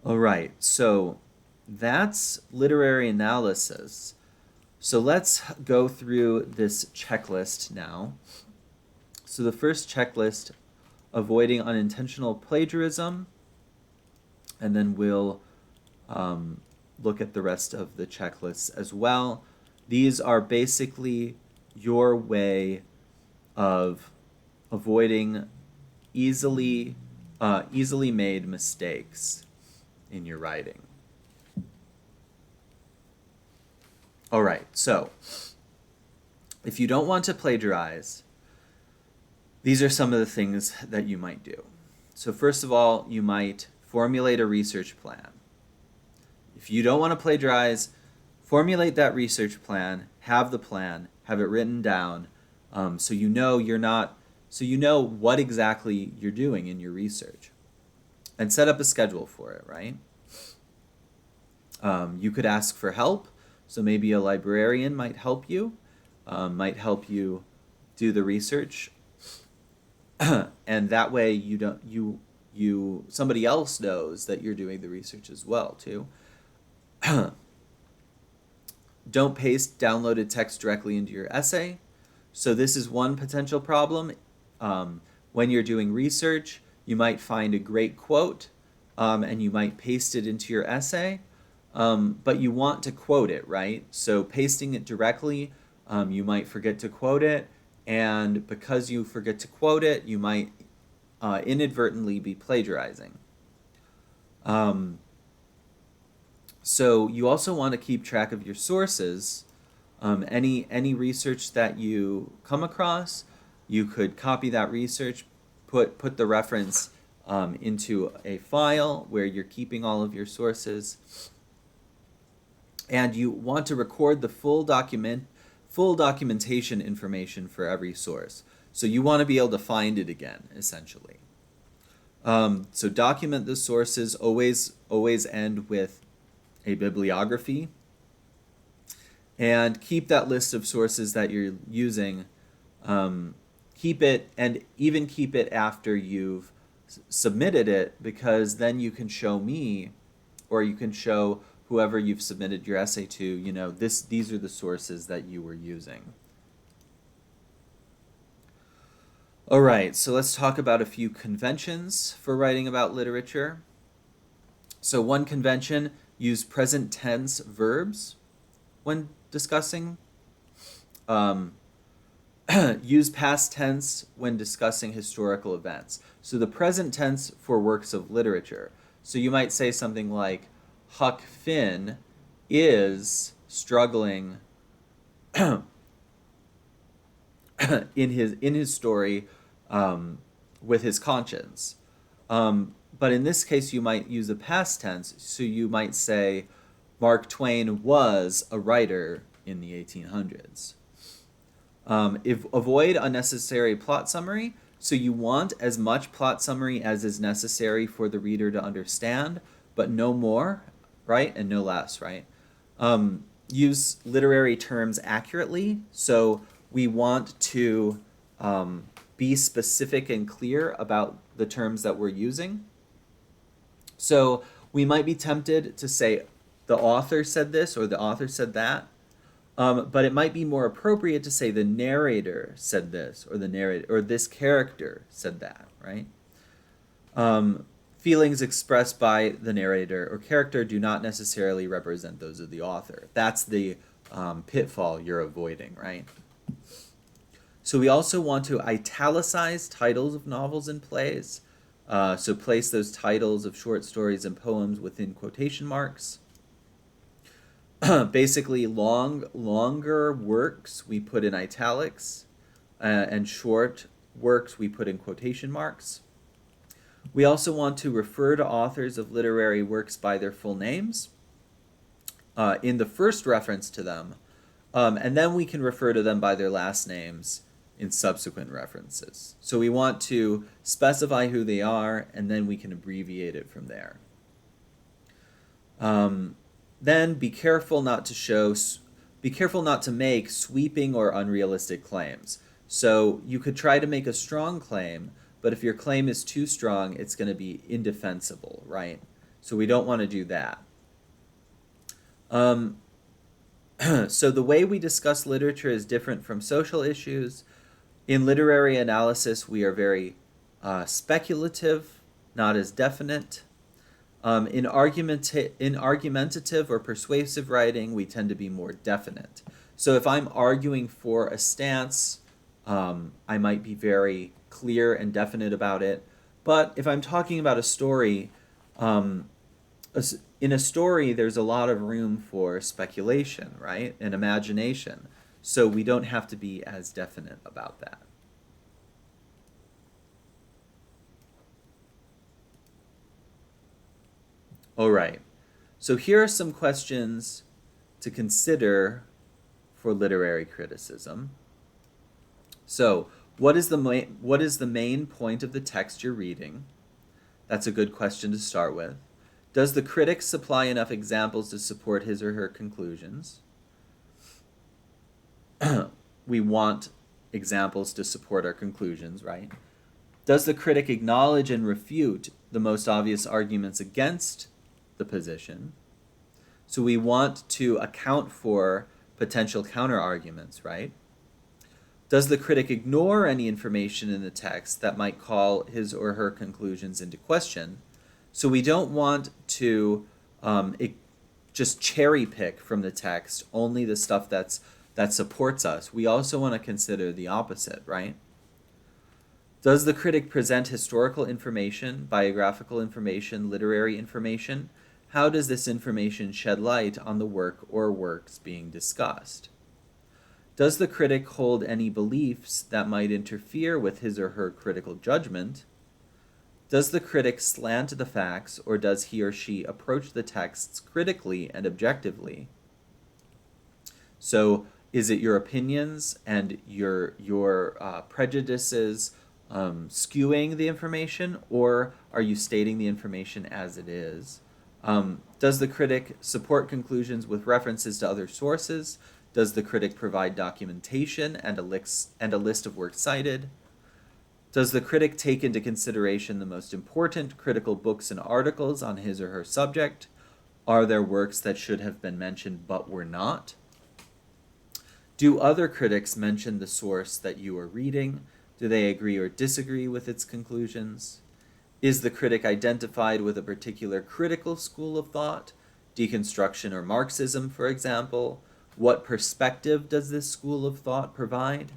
All right, so that's literary analysis. So let's go through this checklist now. So the first checklist, avoiding unintentional plagiarism, and then we'll look at the rest of the checklists as well. These are basically your way of avoiding easily made mistakes in your writing. All right, so if you don't want to plagiarize, these are some of the things that you might do. So first of all, you might formulate a research plan. If you don't want to plagiarize, formulate that research plan, have it written down, so you know what exactly you're doing in your research. And set up a schedule for it, right? You could ask for help, so maybe a librarian might help you do the research, and that way somebody else knows that you're doing the research as well too. Don't paste downloaded text directly into your essay. So this is one potential problem. When you're doing research, you might find a great quote, and you might paste it into your essay, but you want to quote it, right? So pasting it directly, you might forget to quote it, and because you forget to quote it, you might inadvertently be plagiarizing. So you also want to keep track of your sources. Any research that you come across, you could copy that research, put the reference into a file where you're keeping all of your sources, and you want to record the full documentation information for every source. So you want to be able to find it again, essentially. So document the sources. Always end with a bibliography, and keep that list of sources that you're using. Keep it, and even keep it after you've submitted it, because then you can show me, or you can show whoever you've submitted your essay to, these are the sources that you were using. All right, so let's talk about a few conventions for writing about literature. So one convention, use present tense verbs when discussing. Use past tense when discussing historical events. So the present tense for works of literature. So you might say something like, Huck Finn is struggling in his story with his conscience. But in this case, you might use a past tense. So you might say, Mark Twain was a writer in the 1800s. Avoid unnecessary plot summary. So you want as much plot summary as is necessary for the reader to understand, but no more, right? And no less, right? Use literary terms accurately. So we want to be specific and clear about the terms that we're using. So we might be tempted to say the author said this or the author said that, but it might be more appropriate to say the narrator said this or the narrator or this character said that, right? Feelings expressed by the narrator or character do not necessarily represent those of the author. That's the pitfall you're avoiding, right? So we also want to italicize titles of novels and plays. So place those titles of short stories and poems within quotation marks. Basically, longer works we put in italics, and short works we put in quotation marks. We also want to refer to authors of literary works by their full names in the first reference to them, and then we can refer to them by their last names in subsequent references. So we want to specify who they are, and then we can abbreviate it from there. Then be careful not to make sweeping or unrealistic claims. So you could try to make a strong claim, but if your claim is too strong, it's going to be indefensible, right? So we don't want to do that. So the way we discuss literature is different from social issues. In literary analysis, we are very speculative, not as definite. In argumentative or persuasive writing, we tend to be more definite. So if I'm arguing for a stance, I might be very clear and definite about it. But if I'm talking about a story, in a story, there's a lot of room for speculation, right, and imagination. So we don't have to be as definite about that. All right, so here are some questions to consider for literary criticism. So, what is the main point of the text you're reading? That's a good question to start with. Does the critic supply enough examples to support his or her conclusions? We want examples to support our conclusions, right? Does the critic acknowledge and refute the most obvious arguments against the position? So we want to account for potential counter-arguments, right? Does the critic ignore any information in the text that might call his or her conclusions into question? So we don't want to just cherry pick from the text only the stuff that supports us. We also want to consider the opposite, right? Does the critic present historical information, biographical information, literary information? How does this information shed light on the work or works being discussed? Does the critic hold any beliefs that might interfere with his or her critical judgment? Does the critic slant the facts, or does he or she approach the texts critically and objectively? So, is it your opinions and your prejudices skewing the information, or are you stating the information as it is? Does the critic support conclusions with references to other sources? Does the critic provide documentation and a list of works cited? Does the critic take into consideration the most important critical books and articles on his or her subject? Are there works that should have been mentioned but were not? Do other critics mention the source that you are reading? Do they agree or disagree with its conclusions? Is the critic identified with a particular critical school of thought, deconstruction or Marxism, for example? What perspective does this school of thought provide?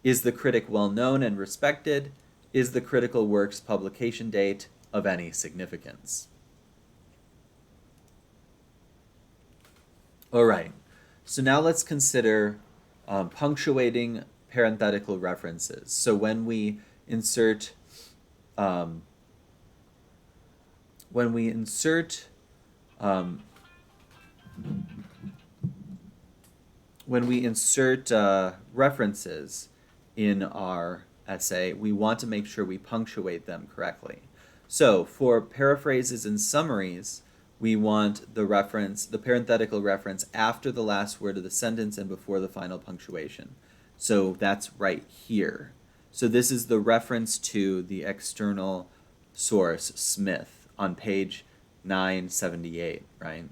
Is the critic well known and respected? Is the critical work's publication date of any significance? All right, so now let's consider punctuating parenthetical references. So when we insert references in our essay, we want to make sure we punctuate them correctly. So for paraphrases and summaries, we want the parenthetical reference after the last word of the sentence and before the final punctuation. So that's right here. So this is the reference to the external source, Smith, on page 978, right?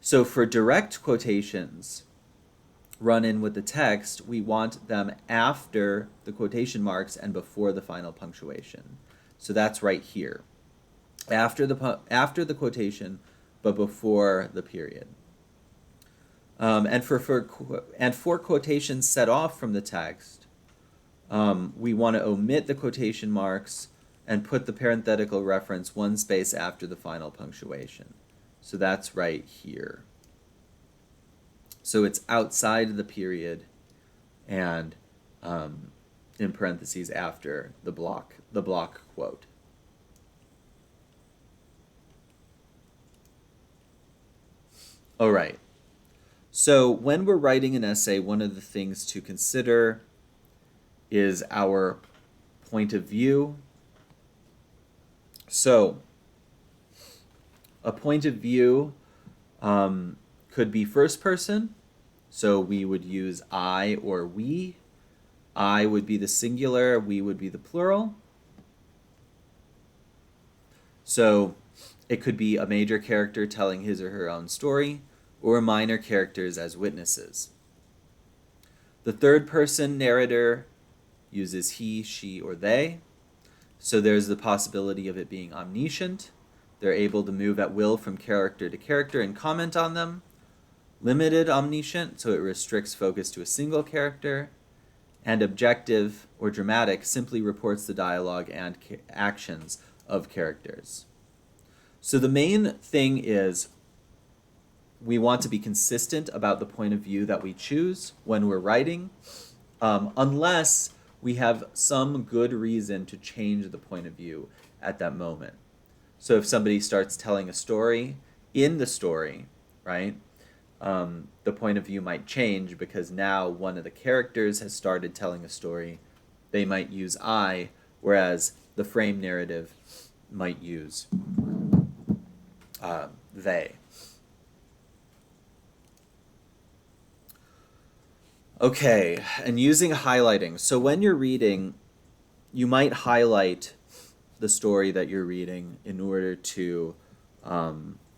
So for direct quotations run in with the text, we want them after the quotation marks and before the final punctuation. So that's right here. After the quotation, but before the period. And for quotations set off from the text, we want to omit the quotation marks and put the parenthetical reference one space after the final punctuation. So that's right here. So it's outside the period and in parentheses after the block quote. All right. So when we're writing an essay, one of the things to consider is our point of view. So a point of view could be first person. So we would use I or we. I would be the singular, we would be the plural. So it could be a major character telling his or her own story, or minor characters as witnesses. The third person narrator uses he, she, or they. So there's the possibility of it being omniscient. They're able to move at will from character to character and comment on them. Limited omniscient, so it restricts focus to a single character. And objective or dramatic simply reports the dialogue and actions of characters. So the main thing is we want to be consistent about the point of view that we choose when we're writing, unless we have some good reason to change the point of view at that moment. So if somebody starts telling a story in the story, right, the point of view might change because now one of the characters has started telling a story. They might use I, whereas the frame narrative might use they. Okay, and using highlighting. So when you're reading, you might highlight the story that you're reading in order to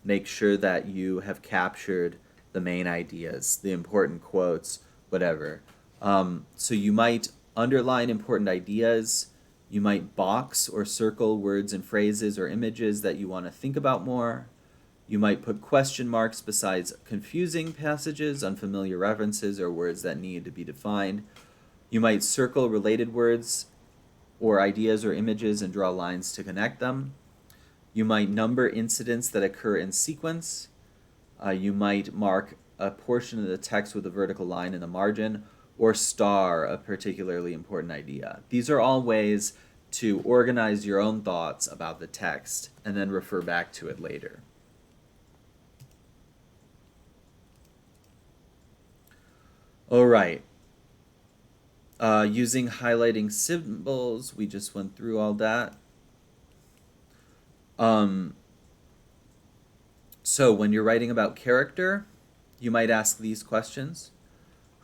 make sure that you have captured the main ideas, the important quotes, whatever. So you might underline important ideas. You might box or circle words and phrases or images that you want to think about more. You might put question marks besides confusing passages, unfamiliar references, or words that need to be defined. You might circle related words or ideas or images and draw lines to connect them. You might number incidents that occur in sequence. You might mark a portion of the text with a vertical line in the margin, or star a particularly important idea. These are all ways to organize your own thoughts about the text and then refer back to it later. All right. Using highlighting symbols, we just went through all that. So when you're writing about character, you might ask these questions.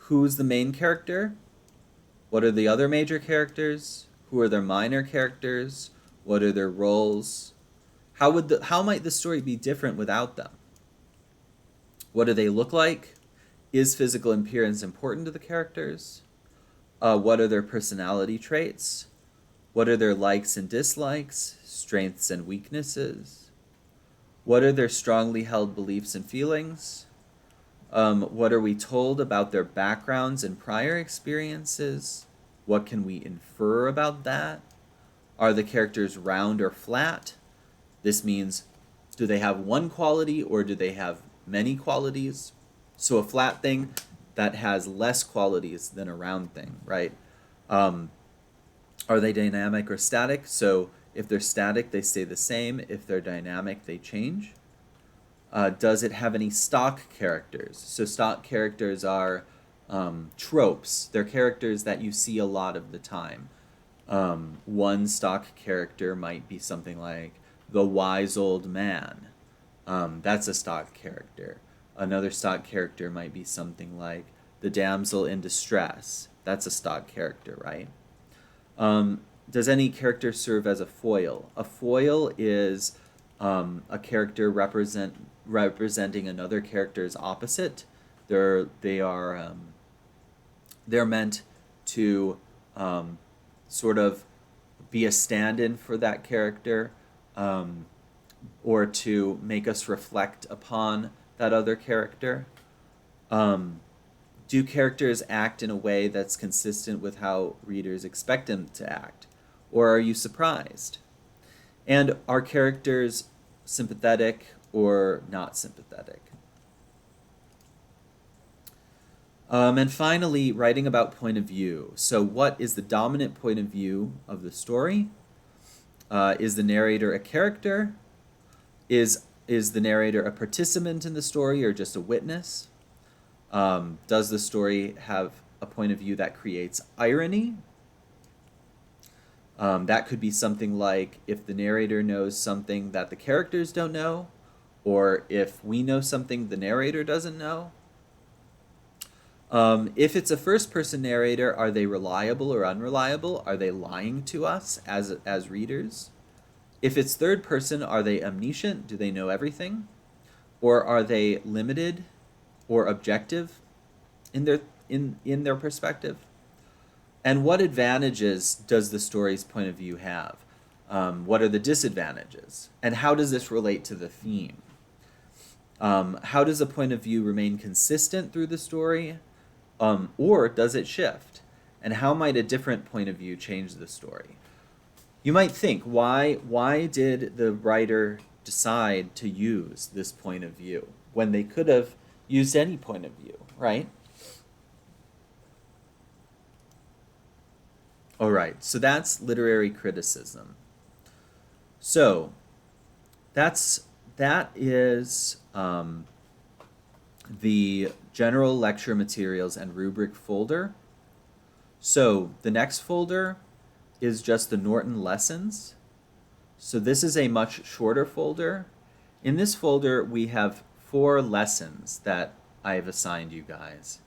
Who's the main character? What are the other major characters? Who are their minor characters? What are their roles? How might the story be different without them? What do they look like? Is physical appearance important to the characters? What are their personality traits? What are their likes and dislikes, strengths and weaknesses? What are their strongly held beliefs and feelings? What are we told about their backgrounds and prior experiences? What can we infer about that? Are the characters round or flat? This means, do they have one quality or do they have many qualities? So a flat thing that has less qualities than a round thing, right? Are they dynamic or static? So if they're static, they stay the same. If they're dynamic, they change. Does it have any stock characters? So stock characters are tropes. They're characters that you see a lot of the time. One stock character might be something like the wise old man. That's a stock character. Another stock character might be something like the damsel in distress. That's a stock character, right? Does any character serve as a foil? A foil is a character representing another character's opposite. They're meant to sort of be a stand-in for that character, or to make us reflect upon that other character. Do characters act in a way that's consistent with how readers expect them to act? Or are you surprised? And are characters sympathetic or not sympathetic? And finally, writing about point of view. So what is the dominant point of view of the story? Is the narrator a character? Is the narrator a participant in the story or just a witness? Does the story have a point of view that creates irony? That could be something like if the narrator knows something that the characters don't know, or if we know something the narrator doesn't know. If it's a first-person narrator, are they reliable or unreliable? Are they lying to us as readers? If it's third person, are they omniscient? Do they know everything? Or are they limited or objective in their perspective? And what advantages does the story's point of view have? What are the disadvantages? And how does this relate to the theme? How does a point of view remain consistent through the story? Or does it shift? And how might a different point of view change the story? You might think, why did the writer decide to use this point of view when they could have used any point of view, right? All right, so that's literary criticism. So that is the general lecture materials and rubric folder. So the next folder is just the Norton Lessons. So this is a much shorter folder. In this folder, we have 4 lessons that I have assigned you guys.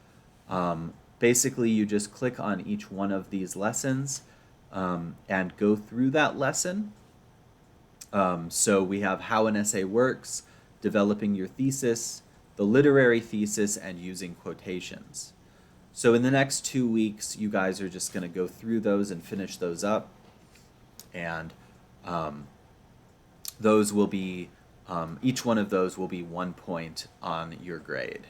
Basically, you just click on each one of these lessons and go through that lesson. So we have how an essay works, developing your thesis, the literary thesis, and using quotations. So in the next 2 weeks, you guys are just going to go through those and finish those up. And those will be, each one of those will be 1 point on your grade.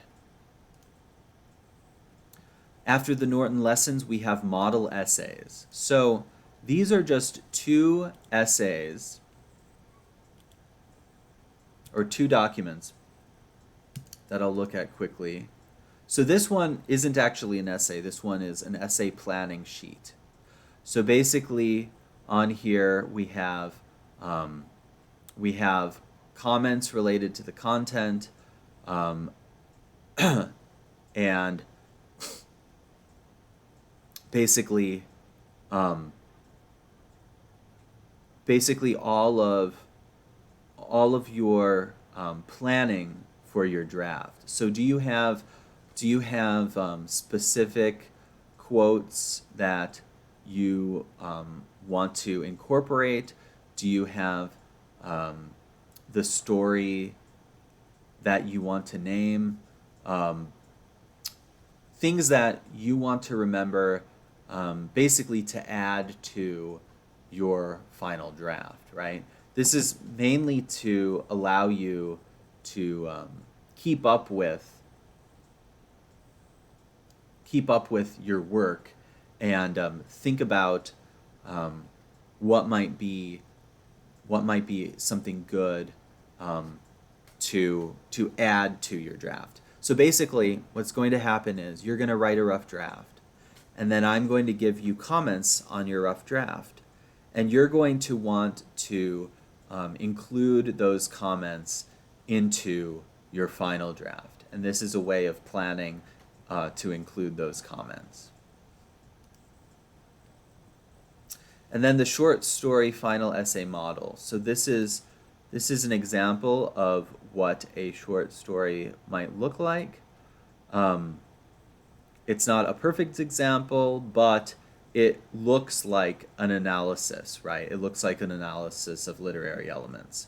After the Norton Lessons, we have model essays. So these are just 2 essays or 2 documents that I'll look at quickly. So this one isn't actually an essay. This one is an essay planning sheet. So basically on here we have comments related to the content and basically all of your planning for your draft. So do you have specific quotes that you want to incorporate? Do you have the story that you want to name? Things that you want to remember, basically to add to your final draft, right? This is mainly to allow you to keep up with your work and think about what might be something good to add to your draft. So basically what's going to happen is you're going to write a rough draft, and then I'm going to give you comments on your rough draft, and you're going to want to include those comments into your final draft. And this is a way of planning to include those comments. And then the short story final essay model. So this is an example of what a short story might look like. It's not a perfect example, but it looks like an analysis, right? It looks like an analysis of literary elements.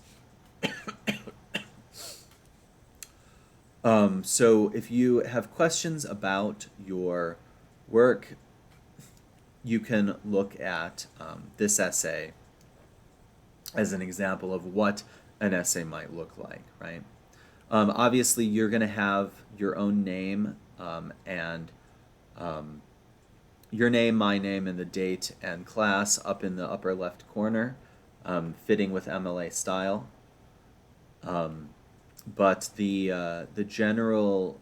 So if you have questions about your work, you can look at this essay as an example of what an essay might look like, right? Obviously, you're going to have your own name and your name, my name, and the date and class up in the upper left corner, fitting with MLA style. But the general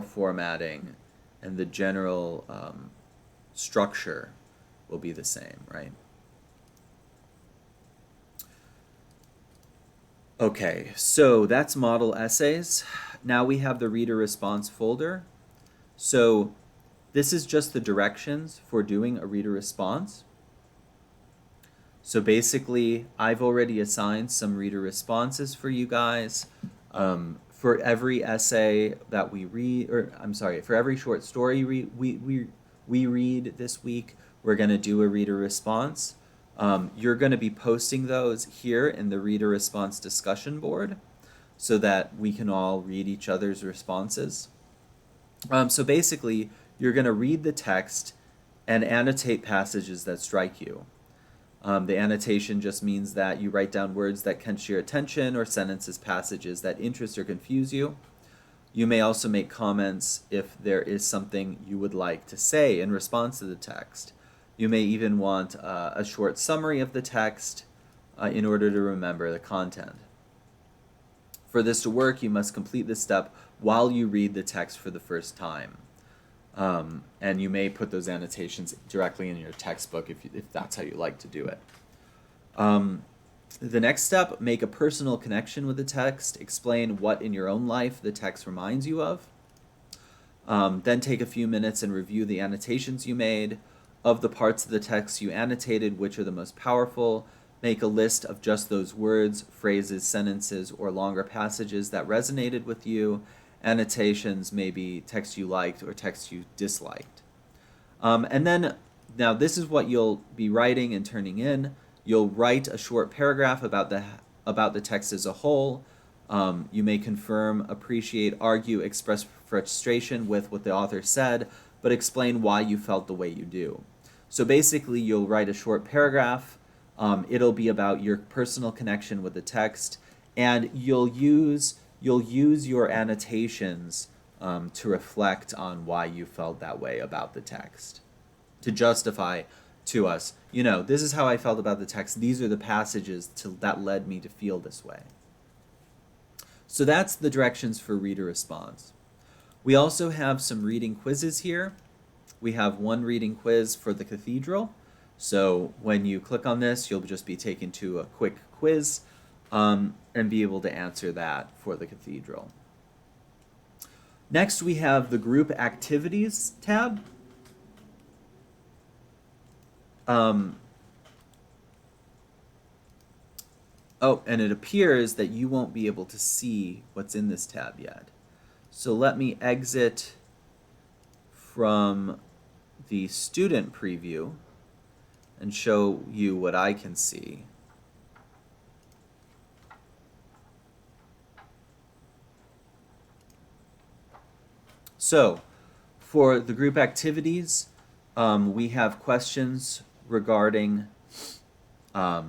formatting and the general structure will be the same, right? Okay, so that's model essays. Now we have the reader response folder. So this is just the directions for doing a reader response. So basically, I've already assigned some reader responses for you guys. for every essay that we read, or I'm sorry, for every short story we read this week, we're going to do a reader response. You're going to be posting those here in the reader response discussion board so that we can all read each other's responses. So basically, you're going to read the text and annotate passages that strike you. The annotation just means that you write down words that catch your attention or sentences, passages that interest or confuse you. You may also make comments if there is something you would like to say in response to the text. You may even want a short summary of the text in order to remember the content. For this to work, you must complete this step while you read the text for the first time. And you may put those annotations directly in your textbook if that's how you like to do it. The next step, make a personal connection with the text. Explain what in your own life the text reminds you of. Then take a few minutes and review the annotations you made. Of the parts of the text you annotated, which are the most powerful? Make a list of just those words, phrases, sentences, or longer passages that resonated with you. Annotations may be text you liked or text you disliked. And then, now this is what you'll be writing and turning in. You'll write a short paragraph about the text as a whole. You may confirm, appreciate, argue, express frustration with what the author said, but explain why you felt the way you do. So basically, you'll write a short paragraph. It'll be about your personal connection with the text, and you'll use your annotations to reflect on why you felt that way about the text, to justify to us, this is how I felt about the text. These are the passages that led me to feel this way. So that's the directions for reader response. We also have some reading quizzes here. We have one reading quiz for the cathedral. So when you click on this, you'll just be taken to a quick quiz and be able to answer that for the cathedral. Next, we have the group activities tab. Oh, and it appears that you won't be able to see what's in this tab yet. So let me exit from the student preview and show you what I can see. So for the group activities, we have questions regarding the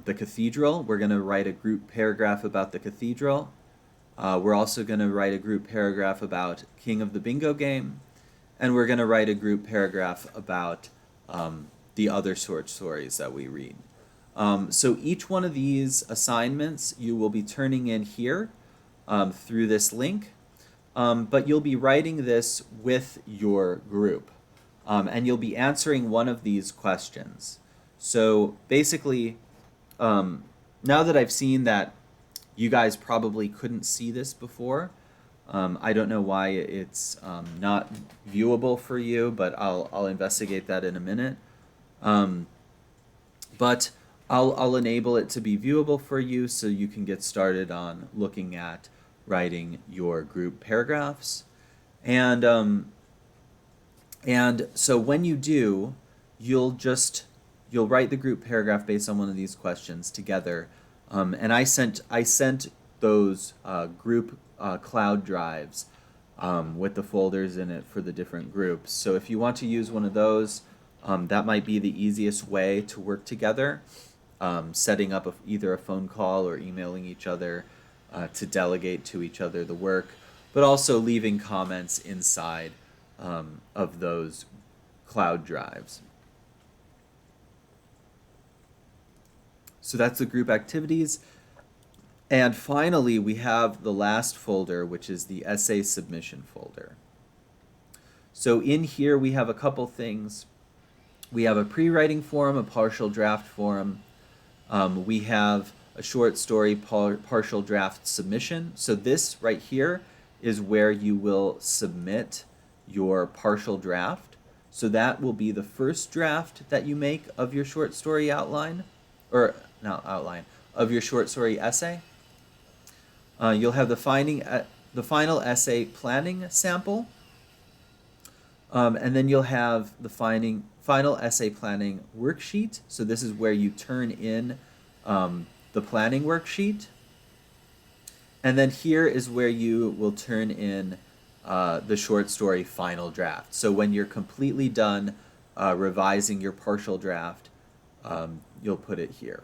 cathedral. We're going to write a group paragraph about the cathedral. We're also going to write a group paragraph about King of the Bingo game. And we're going to write a group paragraph about the other short stories that we read. So each one of these assignments you will be turning in here through this link. But you'll be writing this with your group. And you'll be answering one of these questions. So basically, now that I've seen that you guys probably couldn't see this before, I don't know why it's not viewable for you, but I'll investigate that in a minute. But I'll enable it to be viewable for you so you can get started on looking at writing your group paragraphs. And so when you do, you'll write the group paragraph based on one of these questions together. And I sent those group cloud drives with the folders in it for the different groups. So if you want to use one of those, that might be the easiest way to work together, setting up either a phone call or emailing each other to delegate to each other the work, but also leaving comments inside of those cloud drives. So that's the group activities. And finally, we have the last folder, which is the essay submission folder. So in here, we have a couple things. We have a pre-writing form, a partial draft form. We have a short story partial draft submission. So this right here is where you will submit your partial draft. So that will be the first draft that you make of your short story outline, or not outline, of your short story essay. You'll have the final essay planning sample, and then you'll have the final essay planning worksheet. So this is where you turn in the planning worksheet. And then here is where you will turn in the short story final draft. So when you're completely done revising your partial draft, you'll put it here.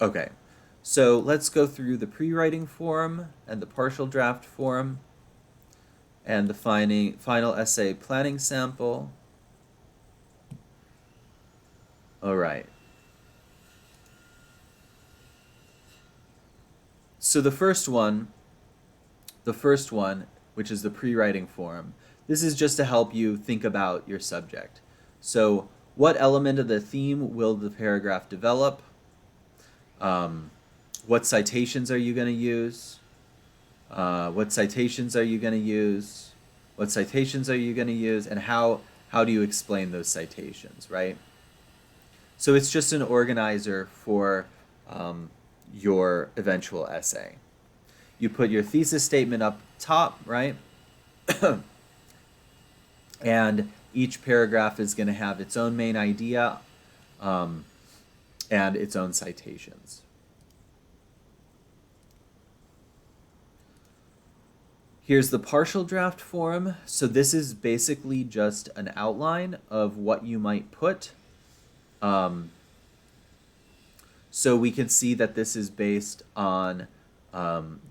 Okay, so let's go through the pre-writing form and the partial draft form and the final essay planning sample. All right. So the first one, which is the pre-writing form, this is just to help you think about your subject. So what element of the theme will the paragraph develop? What citations are you going to use? What citations are you going to use? What citations are you going to use? And how do you explain those citations, right? So it's just an organizer for your eventual essay. You put your thesis statement up top, right? And each paragraph is going to have its own main idea and its own citations. Here's the partial draft form. So this is basically just an outline of what you might put. So we can see that this is based on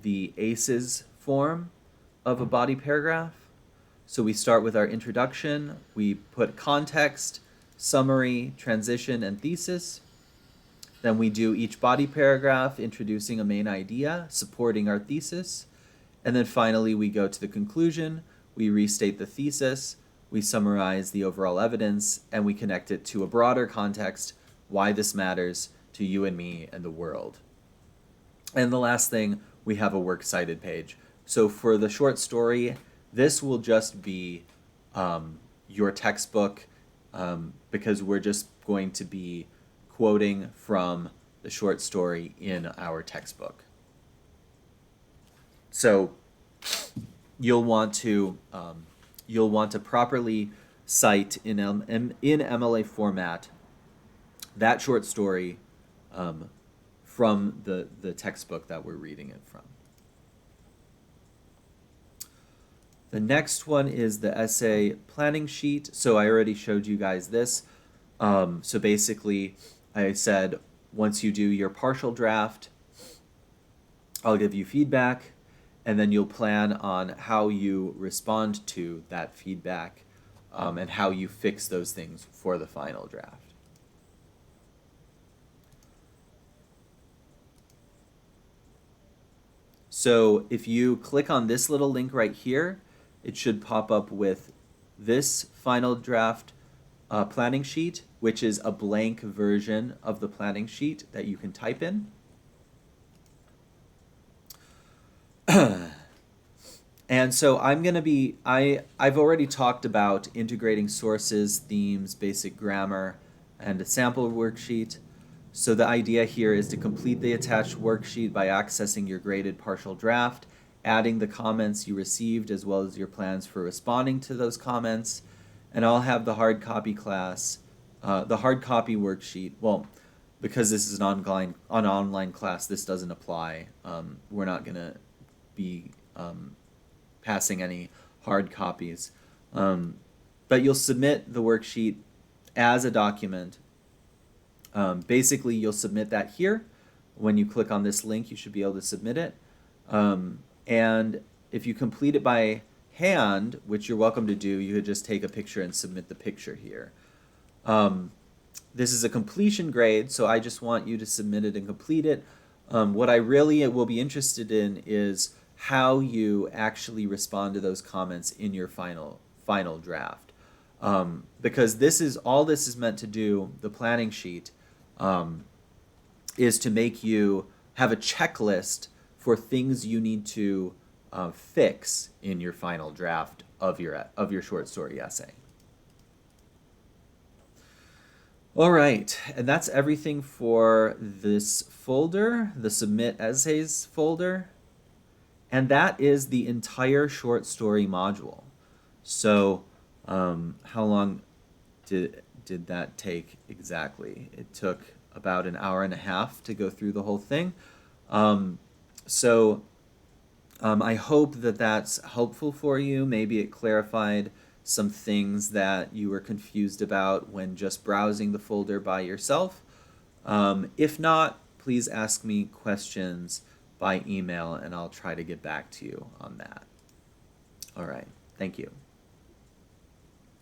the ACEs form of a body paragraph. So we start with our introduction, we put context, summary, transition, and thesis. Then we do each body paragraph introducing a main idea, supporting our thesis. And then finally we go to the conclusion, we restate the thesis, we summarize the overall evidence, and we connect it to a broader context, why this matters to you and me and the world. And the last thing, we have a works cited page. So for the short story, this will just be your textbook because we're just going to be quoting from the short story in our textbook. So you'll want to properly cite in MLA format that short story from the textbook that we're reading it from. The next one is the essay planning sheet. So I already showed you guys this. So basically, I said once you do your partial draft, I'll give you feedback, and then you'll plan on how you respond to that feedback and how you fix those things for the final draft. So if you click on this little link right here, it should pop up with this final draft planning sheet, which is a blank version of the planning sheet that you can type in. And so I'm going to be, I've already talked about integrating sources, themes, basic grammar, and a sample worksheet. So the idea here is to complete the attached worksheet by accessing your graded partial draft, adding the comments you received as well as your plans for responding to those comments. And I'll have the hard copy class, the hard copy worksheet. Well, because this is an online class, this doesn't apply. We're not going to be passing any hard copies. But you'll submit the worksheet as a document. Basically, you'll submit that here. When you click on this link, you should be able to submit it. And if you complete it by hand, which you're welcome to do, you could just take a picture and submit the picture here. This is a completion grade, so I just want you to submit it and complete it. What I really will be interested in is how you actually respond to those comments in your final draft. Because this is meant to do, the planning sheet, is to make you have a checklist for things you need to fix in your final draft of your short story essay. All right, and that's everything for this folder, the Submit Essays folder. And that is the entire short story module. So how long did that take exactly? It took about an hour and a half to go through the whole thing. I hope that that's helpful for you. Maybe it clarified some things that you were confused about when just browsing the folder by yourself. If not, please ask me questions by email and I'll try to get back to you on that. All right, thank you.